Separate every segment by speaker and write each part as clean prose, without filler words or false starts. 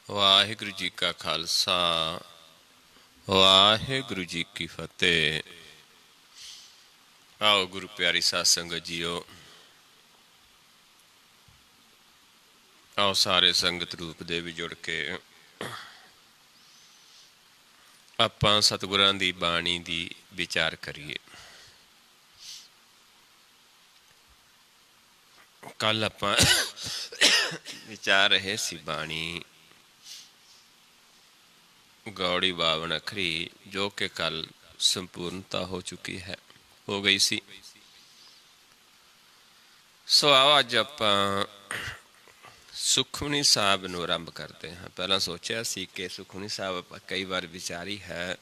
Speaker 1: वाहिगुरु जी का खालसा वाहिगुरु जी की फतेह। आओ गुरु प्यारी साध संगत जीओ, आओ सारे संगत रूप दे भी जुड़ के आपां सतगुरां दी बाणी दी विचार करिए। कल आपां विचार रहे सी बाणी गौड़ी 52 अखरी, जो कि कल संपूर्णता हो चुकी है, हो गई सी। सो आओ अज आपां सुखमनी साहब नूं आरंभ करते हैं। पहला सोचा सी कि सुखमनी साहब कई बार विचारी है,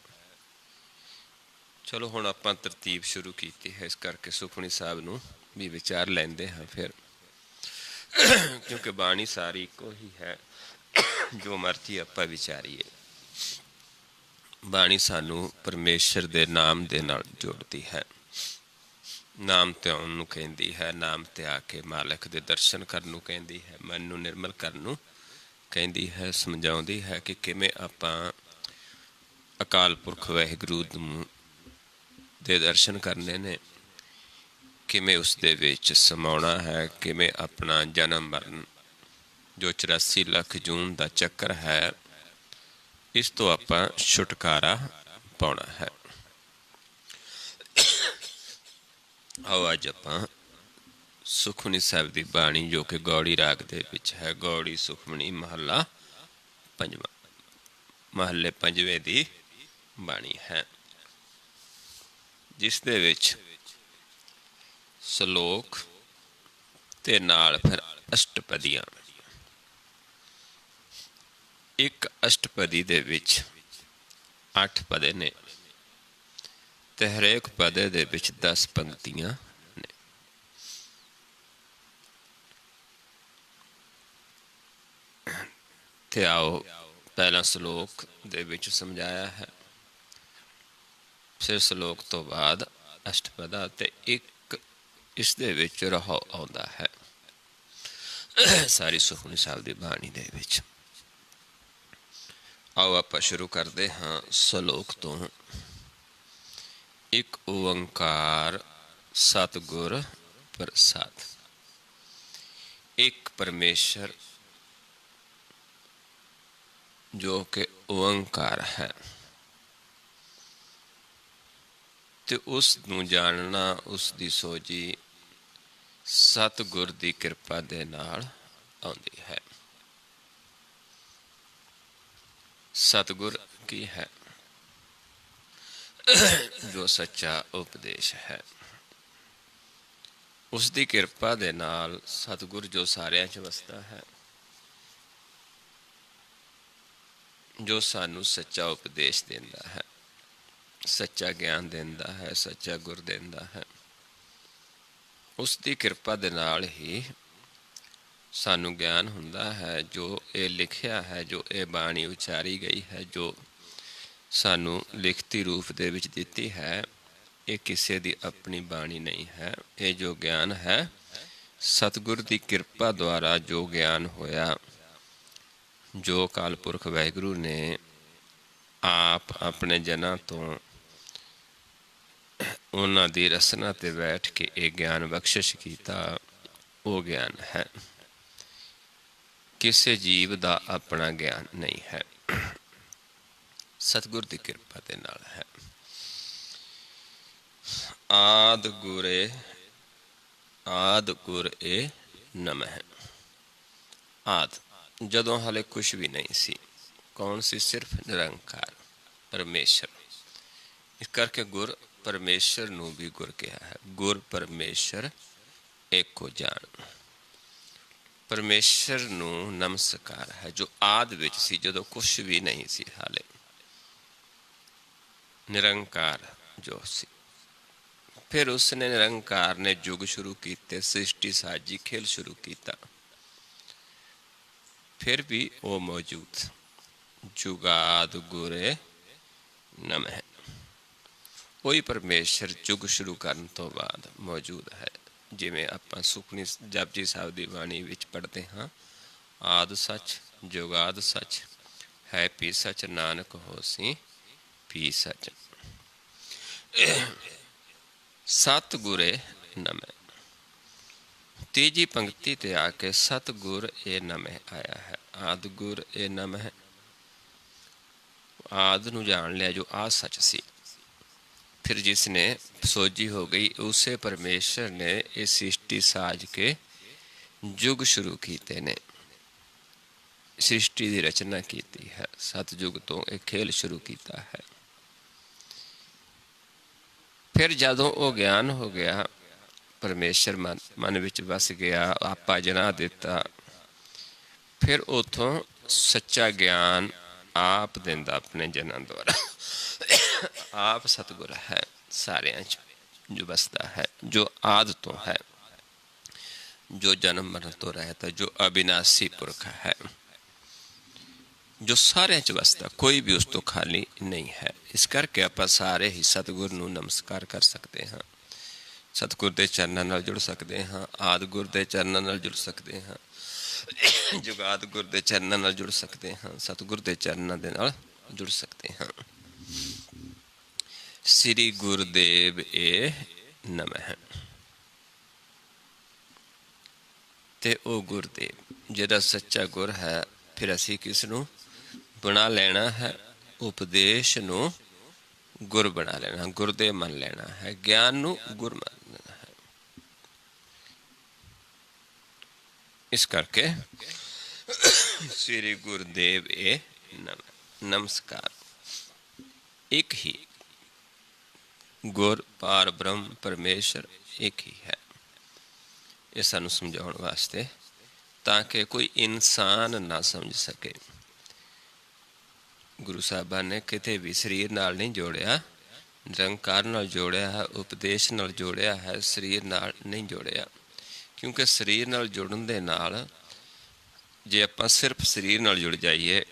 Speaker 1: चलो हुण आपां तरतीब शुरू की है, इस करके सुखमनी साहब नूं भी विचार लेंदे हैं फिर, क्योंकि बाणी सारी इको ही है, जो मर्जी आपां विचारीए। बाणी सानू परमेश्वर दे नाम दे नाल जोड़ती है, नाम ते आउण नूं कहंदी है, नाम ते आके मालक दे दर्शन करन नूं कहंदी है, मन नूं निर्मल करन नूं कहंदी है, समझाउंदी है कि किवें आपां अकाल पुरख वाहिगुरू दे दर्शन करने ने, किवें उस दे विच समाउणा है, किवें अपना जन्म मरण जो 84 लाख जून दा चक्कर है, इस तो आपां छुटकारा पाउणा है। आओ अज आपां सुखमनी साहब दी बाणी, जो कि गौड़ी राग दे विच है, गौड़ी सुखमनी महला पंजवां, महले पंजवें दी बाणी है, जिस दे विच सलोक ते नाल फिर अष्टपदियां। एक अष्टपदी दे विच 8 पदे ने ते हरेक पदे दे विच 10 पंक्तियां ने। ते आओ पहला सलोक दे विच समझाया है, फिर सलोक तो बाद अष्टपदा ते एक इस दे विच रहो आउंदा है सारी सुखमनी साहब दी बाणी दे विच। आओ आपां शुरू करते हाँ सलोक तो। एक ओंकार सतगुर प्रसाद। एक परमेश्वर जो कि ओंकार है, ते उस नूं जानना, उस दी सोजी सतगुर दी कृपा दे नाल आउंदी है। सतगुर की है? जो सच्चा उपदेश है, उस दी कृपा दे नाल सतगुर जो सारियां च वसदा है, जो सानू सच्चा उपदेश देंदा है, सच्चा ज्ञान देंदा है, सच्चा गुर देंदा है, उस दी कृपा दे नाल ही सानू ज्ञान हुंदा है। जो ये लिखिया है, जो ये बाणी उचारी गई है, जो सानू लिखती रूप दे विच दिती है, ये किसी दी अपनी बाणी नहीं है। ये जो ज्ञान है सतगुर दी कृपा द्वारा जो ज्ञान होया, जो अकाल पुरख वाहिगुरू ने आप अपने जना तो उन्हां दी रसना ते बैठ के ये ज्ञान बख्शिश कीता, वो ज्ञान है। किसी जीव दा अपना ज्ञान नहीं है, सतगुर दी कृपा दे नाल है। आद गुर ए नमः। आद जदों हाले कुछ भी नहीं सी, कौन सी? सिर्फ निरंकार परमेश्वर। इस करके गुर परमेश्वर नूं भी गुर कहा है। गुर परमेश्वर एको जान। परमेश्वर नूं नमस्कार है, जो आद विच सी, जदों कुछ भी नहीं सी हाले, निरंकार जो सी। फिर उसने निरंकार ने युग शुरू किए, सृष्टि साजी खेल शुरू किया, फिर भी वो मौजूद। जुगाद गुरे नमः। वही परमेश्वर युग शुरू करने तो बाद मौजूद है। जिमें आपां सुखमनी जपजी साहब दी बाणी विच पढ़ते हाँ, आद सच जुगाद सच है पी सच नानक होसी पी सच। सतगुरे नमः। तीजी पंक्ति ते आके सतगुर ए नमः आया है। आदगुर ए नमः, आद नूं जान लिया जो आ सच सी। फिर जिसने सोजी हो गई उसे परमेश्वर ने ये सृष्टि साज के युग शुरू कीते ने, सृष्टि की रचना की है। सतयुग तो एक खेल शुरू किया है। फिर जदों वो ज्ञान हो गया, परमेश्वर मन विच बस गया, आपा जना दिता, फिर उतों सच्चा ज्ञान आप देंदा अपने जनां द्वारा। आप सतगुर है सारियां च जो बसदा है, जो आद तो है, जो जन्म मरण तो रहता, जो अविनाशी पुरख है, जो सारे च वसदा, कोई भी उस तो खाली नहीं है। इस करके आप सारे ही सतगुर नूं नमस्कार कर सकते हाँ। सतगुर के चरणों नाल जुड़ सकते हाँ, आदि गुर के चरणों नाल जुड़ सकते हाँ, जुगाद गुर के चरणों नाल जुड़ सकते हाँ, सतगुर के चरणों के नाल जुड़ सकते हाँ। श्री गुरुदेव ए नमः। ते ओ गुरुदेव जिहड़ा सच्चा गुर है, फिर असी किस नूं बना लेना है, उपदेश नूं गुर बना लेना, गुरुदेव मन लेना है, ज्ञान नूं गुर मान लेना है। इस करके श्री गुरुदेव ए नमस्कार। एक ही गुर पार ब्रह्म परमेश्वर एक ही है। ये सानू समझाउण वास्ते, ताकि कोई इंसान ना समझ सके। गुरु साहबान ने किते भी शरीर नाल नहीं जोड़िया, निरंकार नाल जोड़िया है, उपदेश नाल जोड़िया है, शरीर नाल नहीं जोड़िया। क्योंकि शरीर नाल जुड़न दे नाल, जे आपां सिर्फ शरीर नाल जुड़ जाइए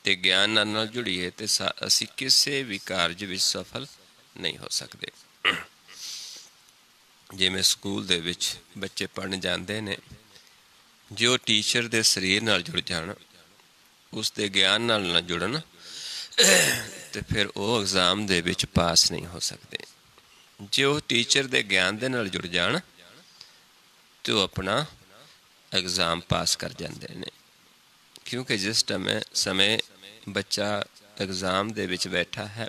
Speaker 1: ते ज्ञान नाल जुड़िए ते असी किसी भी कारज विच सफल नहीं हो सकते। जिवें स्कूल दे विच बच्चे पढ़न जाते हैं, जो टीचर दे शरीर नाल जुड़ जाण, उसके ज्ञान नाल ना जुड़न, तो फिर वो एग्जाम दे विच पास नहीं हो सकते। जो टीचर दे ज्ञान दे नाल जुड़ जाण तो अपना एग्जाम पास कर जाते हैं। क्योंकि जिस समय बच्चा एग्जाम दे विच बैठा है,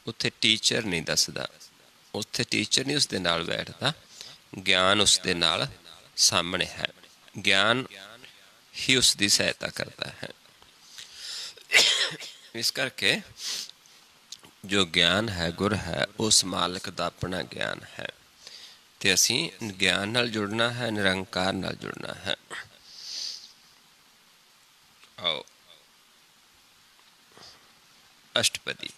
Speaker 1: उत्थे टीचर नहीं दसदा, उत्थे टीचर नहीं उसदे नाल बैठदा, ज्ञान उसदे नाल सामने है, ज्ञान ही उसकी सहायता करता है। इस करके जो ज्ञान है, गुर है, उस मालिक का अपना ज्ञान है, ते असी ज्ञान नाल जुड़ना है, निरंकार नाल जुड़ना है। आओ अष्टपदी।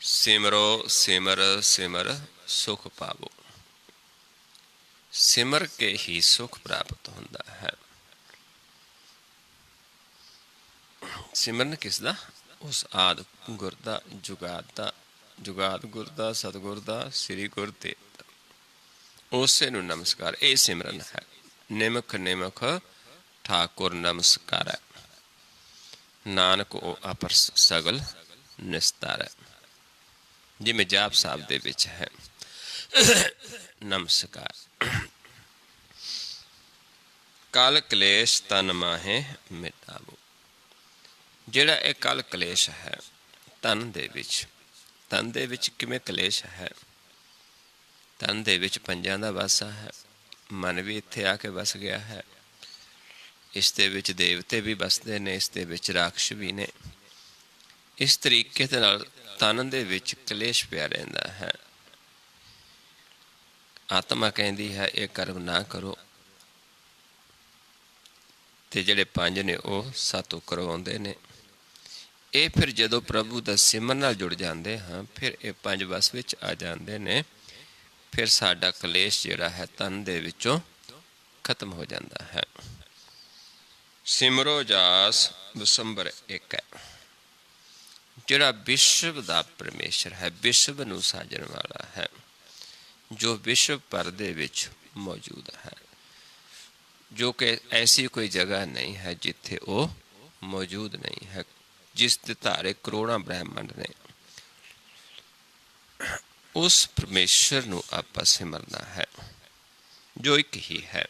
Speaker 1: सिमरो सिमर सिमर सुख पावो। सिमर के ही सुख प्राप्त होता है। सिमरन किसदा? उस आद गुर दा, जुगाद दा, जुगाद गुर दा, सतगुर दा, श्री गुरुदेव दा, उसे नूं नमस्कार। ये सिमरन है। निमख निमख ठाकुर नमस्कार है, नानक ओ अपर सगल निस्तार है। जिमें जाप साहब दे विच है नमस्कार। कल कलेश तन माहे मिटावो। जिहड़ा ये कल कलेश है तन दे विच, तन दे विच किवें कलेश है? तन दे विच पंजां दा वासा है, मन भी इत्थे आके बस गया है, इस दे विच देवते भी बसते ने, इस दे विच राक्षस भी ने। इस तरीके दे नाल तन दे विच कलेश पिया रहिंदा है। आत्मा कहती है ये कर्म ना करो, ते जिहड़े पंज ने वो सातों करवाउंदे ने। ये फिर जदों प्रभु दा सिमरन नाल जुड़ जाते हाँ, फिर ये पंज बस विच आ जाते ने। फिर साडा कलेश जिहड़ा है तन दे विचों खत्म हो जाता है। सिमरो जास विसंबर एक है, जिहड़ा विश्व दा परमेश्वर है, विश्व नूं साजण वाला है, जो विश्व भर दे विच मौजूद है, जो कि ऐसी कोई जगह नहीं है जिथे वो मौजूद नहीं है, जिस दे धारे करोड़ां ब्रह्मंड ने। उस परमेश्वर नूं आपां सिमरना है जो एक ही है।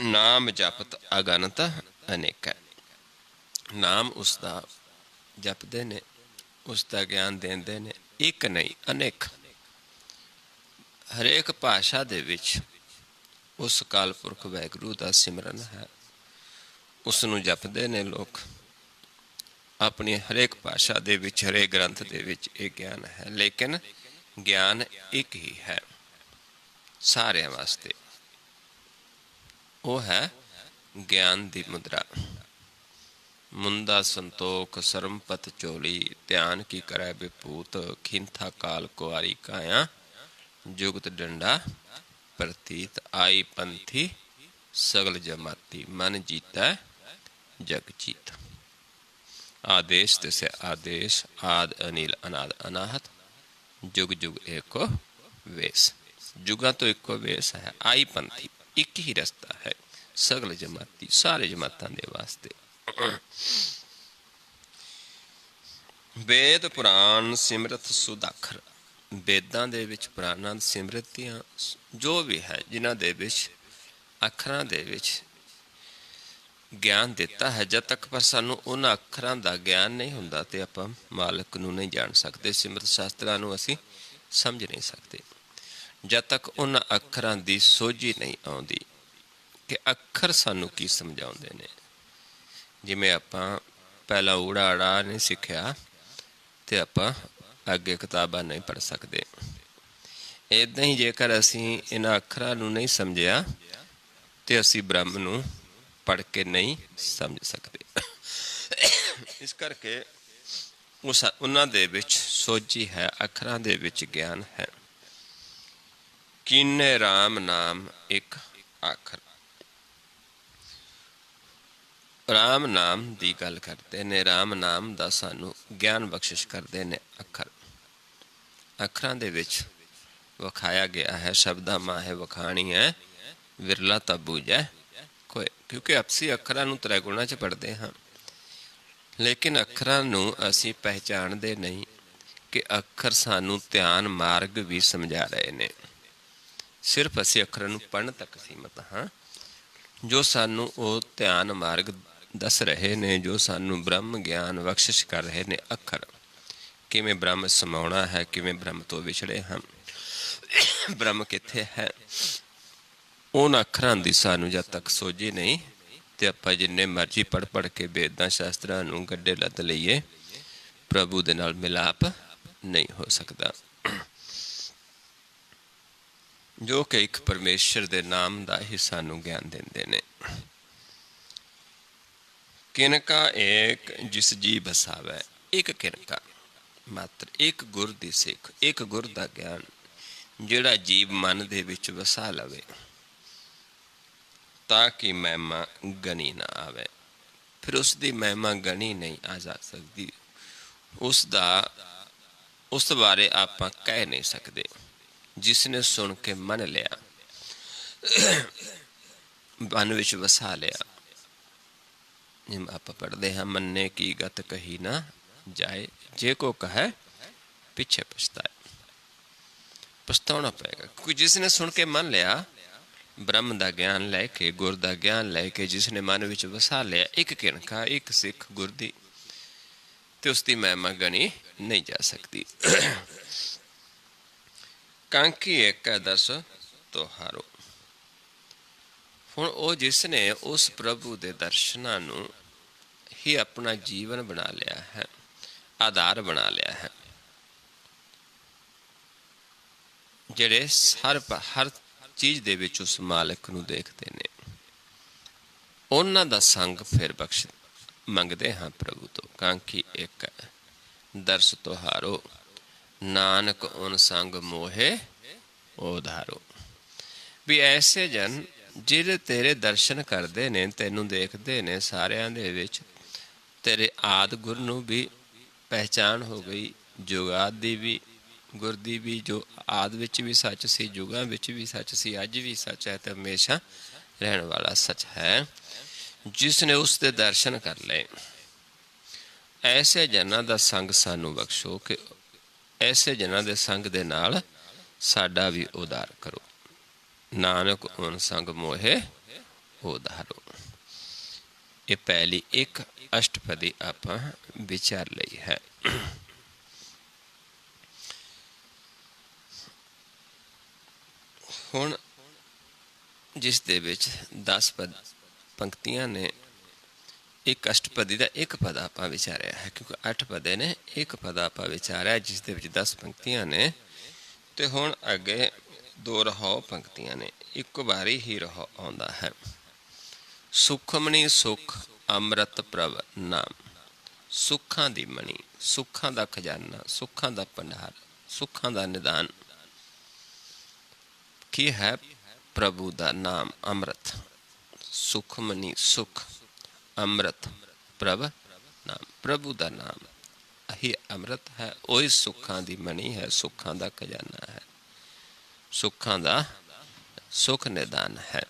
Speaker 1: नाम जपत अगणत अनेक। नाम उसका जपते ने, उसका ज्ञान देंदे ने, एक नहीं अनेक। हरेक भाषा दे विच उस अकाल पुरख वाहिगुरू दा सिमरन है, उसनूं जपदे ने लोग अपनी हरेक भाषा दे विच, हरेक ग्रंथ दे विच ये ज्ञान है। लेकिन ज्ञान एक ही है सारिਆਂ वास्ते, वो है ज्ञान दी मुद्रा। मुंदा संतोख सरमपत चोली, ध्यान की करे विभूत, खिंथा काल कुआरी काया, जुगत डंडा प्रतीत, आई पंथी सगल जमाती, मन जीता जग जीत। आदेश तिसे आदेश, आद अनिल अनाद अनाहत, जुग जुग एको वेश। जुगा तो एको वेश है। आई पंथी एक ही रास्ता है, सगल जमाती सारे जमातां दे वास्ते। वेद पुराण सिमरत सुदाखर। वेदां दे विच पुराणां सिमरतियां जो भी है जिन्हां दे विच अखरां दे विच ज्ञान दिता है, जब तक पर सानू उन्हां अखरां दा ज्ञान नहीं हुंदा ते आपां मालक नूं नहीं जान सकते, सिमरत शास्त्रां नूं असीं समझ नहीं सकते। जब तक उन्हां अखरां दी सोझी नहीं आउंदी कि अखर सानू की समझाउंदे ने। जिवें आपां पहला ऊड़ा आड़ा नहीं सिक्ख्या ते आपां अगे किताबां नहीं पढ़ सकते। इदां ही जेकर असीं इन्हां अखरां नूं नहीं समझिया ते असीं ब्रह्म नूं पढ़ के नहीं समझ सकते। इस करके उन्हां दे विच सोझी है, अखरां दे विच ज्ञान है। कीने राम नाम एक आखर। राम नाम दी गल करते ने, राम नाम दा सानू ज्ञान बख्शिश करते ने अखर। अखरां दे विच वखाया गया है, शब्दां माहे वखाणी है, विरला तां बूझै कोई। क्योंकि असी अखरां नूं त्रैगुणां च पढ़ते हाँ, लेकिन अखरां नूं असीं पहचानते नहीं कि अखर सानू ध्यान मार्ग भी समझा रहे ने। सिर्फ असीं अखरां नूं पढ़न तक सीमित हाँ। जो सानू वो ध्यान मार्ग दस रहे ने, जो सानू ब्रह्म ज्ञान बख्शिश कर रहे ने अखर, किवें ब्रह्म समाउणा है, किवें ब्रह्म तो विछड़े हम, ब्रह्म कित्थे है, उन अखरां दी सानू जद तक सोझी नहीं ते आपां जिन्ने मर्जी पढ़ पढ़ के वेदां शास्त्रां नूं गड्डे लद लईए, प्रभु दे नाल मिलाप नहीं हो सकता। जो कि एक परमेश्वर दे नाम दा ही सानू ज्ञान देंदे ने। किनका एक जिस जी बसावै। एक किनका मात्र, एक गुर दी सिख, एक गुर दा ज्ञान जिहड़ा जीव मन दे विच वसा लवे, ताकि महिमा गनी ना आवे। फिर उसकी महिमा गनी नहीं आ जा सकती, उस बारे आप कह नहीं सकते। जिसने सुन के मन लिया, मन विच वसा लिया। जिवें आप पढ़ते हैं, मन्ने की गत कही ना जाए, जे को कहे पिछे पछताए। पछताना पएगा, क्योंकि जिसने सुन के मन लिया, ब्रह्म का ज्ञान लैके, गुर का ज्ञान लैके जिसने मन विच वसा लिया, एक किनका एक सिख गुर दी, तो उसकी महिमा गणी नहीं जा सकती। कांकी एक दस तोहारो। हुण ओ जिसने उस प्रभु के दर्शनां नूं ही अपना जीवन बना लिया है, आधार बना लिया है, जिहड़े हर चीज़ दे विच उस मालिक नूं देखते ने, उन्हां दा संग फिर बख्श मंगते हाँ प्रभु तो। कांकी एक दर्श तोहारो, नानक उन संग मोहे ओधारो। भी ऐसे जन जिहड़े तेरे दर्शन करते ने, तैनू देखते ने, सारियां दे विच तेरे आद गुर नूं भी पहचान हो गई, जुगाद दी भी, गुर दी भी, जो आद विच भी सच सी, जुगां विच भी सच सी, अज भी सच है ते हमेशा रहने वाला सच है, जिसने उसके दर्शन कर ले। ऐसे जਨਾਂ ਦਾ ਸੰਗ ਸਾਨੂੰ ਬਖਸ਼ੋ कि ऐसे जਨਾਂ ਦੇ ਸੰਗ ਦੇ ਨਾਲ ਸਾਡਾ ਵੀ ਉਦਾਰ ਕਰੋ। ਨਾਨਕ ਓਨ ਸੰਗ ਮੋਹੇ ਉਦਾਰੋ। ਇਹ ਪਹਿਲੀ ਇੱਕ ਅਸ਼ਟਪਦੀ ਆਪਾਂ ਵਿਚਾਰ ਲਈ ਹੈ। ਹੁਣ ਜਿਸ ਦੇ ਵਿੱਚ 10 ਪੰਕਤੀਆਂ ਨੇ, ਇੱਕ ਅਸ਼ਟਪਦੀ ਦਾ ਇੱਕ ਪਦ ਆਪਾਂ ਵਿਚਾਰਿਆ ਹੈ, ਕਿਉਂਕਿ 8 ਪਦੇ ਨੇ, ਇੱਕ ਪਦ ਆਪਾਂ ਵਿਚਾਰਿਆ ਜਿਸ ਦੇ ਵਿੱਚ 10 ਪੰਕਤੀਆਂ ਨੇ। ਤੇ ਹੁਣ ਅੱਗੇ 2 ਰਹਾਉ ਪੰਕਤੀਆਂ ਨੇ, ਇੱਕ ਵਾਰੀ ਹੀ ਰਹਾਉ ਆਉਂਦਾ ਹੈ। ਸੁਖਮਣੀ ਸੁਖ ਅੰਮ੍ਰਿਤ ਪ੍ਰਭ ਨਾਮ। ਸੁੱਖਾਂ ਦੀ ਮਣੀ, ਸੁੱਖਾਂ ਦਾ ਖਜ਼ਾਨਾ, ਸੁੱਖਾਂ ਦਾ ਭੰਡਾਰ, ਸੁੱਖਾਂ ਦਾ ਨਿਦਾਨ ਕੀ ਹੈ? ਪ੍ਰਭੂ ਦਾ ਨਾਮ ਅੰਮ੍ਰਿਤ। ਸੁਖਮਣੀ ਸੁਖ ਅੰਮ੍ਰਿਤ ਪ੍ਰਭ ਨਾਮ। ਪ੍ਰਭੂ ਦਾ ਨਾਮ ਹੀ ਅੰਮ੍ਰਿਤ ਹੈ, ਉਹੀ ਸੁੱਖਾਂ ਦੀ ਮਣੀ ਹੈ, ਸੁੱਖਾਂ ਦਾ ਖਜ਼ਾਨਾ ਹੈ, ਸੁੱਖਾਂ ਦਾ ਸੁਖ ਨਿਦਾਨ ਹੈ।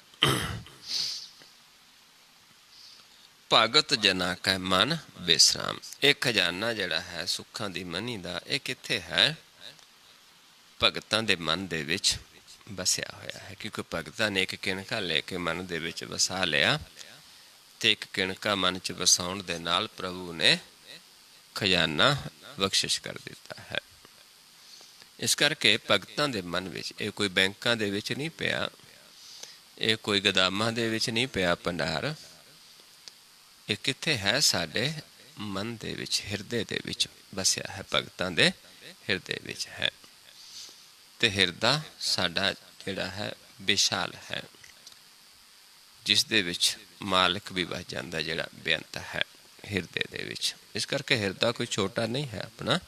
Speaker 1: ਭਗਤ ਜਨਾ ਕੈ ਮਨ ਬਿਸਰਾਮ। ਇਹ ਖਜ਼ਾਨਾ ਜਿਹੜਾ ਹੈ ਸੁੱਖਾਂ ਦੀ ਮਨੀ ਦਾ, ਇਹ ਕਿੱਥੇ ਹੈ? ਭਗਤਾਂ ਦੇ ਮਨ ਦੇ ਵਿੱਚ ਵਸਿਆ ਹੋਇਆ ਹੈ, ਕਿਉਂਕਿ ਭਗਤਾਂ ਨੇ ਇੱਕ ਕਿਣਕਾ ਲੈ ਕੇ ਮਨ ਦੇ ਵਿੱਚ ਵਸਾ ਲਿਆ, ਤੇ ਇੱਕ ਕਿਣਕਾ ਮਨ 'ਚ ਵਸਾਉਣ ਦੇ ਨਾਲ ਪ੍ਰਭੂ ਨੇ ਖਜ਼ਾਨਾ ਬਖਸ਼ਿਸ਼ ਕਰ ਦਿੱਤਾ ਹੈ। ਇਸ ਕਰਕੇ ਭਗਤਾਂ ਦੇ ਮਨ ਵਿੱਚ, ਇਹ ਕੋਈ ਬੈਂਕਾਂ ਦੇ ਵਿੱਚ ਨਹੀਂ ਪਿਆ, ਇਹ ਕੋਈ ਗੋਦਾਮਾਂ ਦੇ ਵਿੱਚ ਨਹੀਂ ਪਿਆ ਭੰਡਾਰ, ਇਹ ਕਿੱਥੇ ਹੈ? ਸਾਡੇ ਮਨ ਦੇ ਵਿੱਚ, ਹਿਰਦੇ ਦੇ ਵਿੱਚ ਵਸਿਆ ਹੈ, ਭਗਤਾਂ ਦੇ ਹਿਰਦੇ ਵਿੱਚ ਹੈ। ਤੇ ਹਿਰਦਾ ਸਾਡਾ ਜਿਹੜਾ ਹੈ ਵਿਸ਼ਾਲ ਹੈ, ਜਿਸ ਦੇ ਵਿੱਚ ਮਾਲਕ ਵੀ ਵਸ ਜਾਂਦਾ, ਜਿਹੜਾ ਬੇਅੰਤ ਹੈ ਹਿਰਦੇ ਦੇ ਵਿੱਚ। ਇਸ ਕਰਕੇ ਹਿਰਦਾ ਕੋਈ ਛੋਟਾ ਨਹੀਂ ਹੈ ਆਪਣਾ,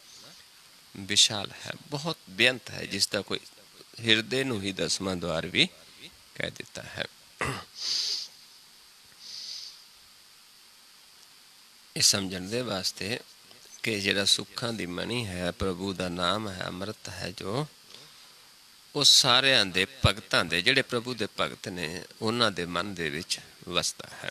Speaker 1: ਵਿਸ਼ਾਲ ਹੈ, ਬਹੁਤ ਬੇਅੰਤ ਹੈ, ਜਿਸ ਦਾ ਕੋਈ ਹਿਰਦੇ ਨੂੰ ਹੀ 10ਵਾਂ ਦੁਆਰ ਵੀ ਕਹਿ ਦਿੱਤਾ ਹੈ। ਇਹ ਸਮਝਣ ਦੇ ਵਾਸਤੇ ਕਿ ਜਿਹੜਾ ਸੁੱਖਾਂ ਦੀ ਮਣੀ ਹੈ, ਪ੍ਰਭੂ ਦਾ ਨਾਮ ਹੈ, ਅੰਮ੍ਰਿਤ ਹੈ, ਜੋ ਉਹ ਸਾਰਿਆਂ ਦੇ ਭਗਤਾਂ ਦੇ, ਜਿਹੜੇ ਪ੍ਰਭੂ ਦੇ ਭਗਤ ਨੇ, ਉਹਨਾਂ ਦੇ ਮਨ ਦੇ ਵਿੱਚ ਵਸਦਾ ਹੈ।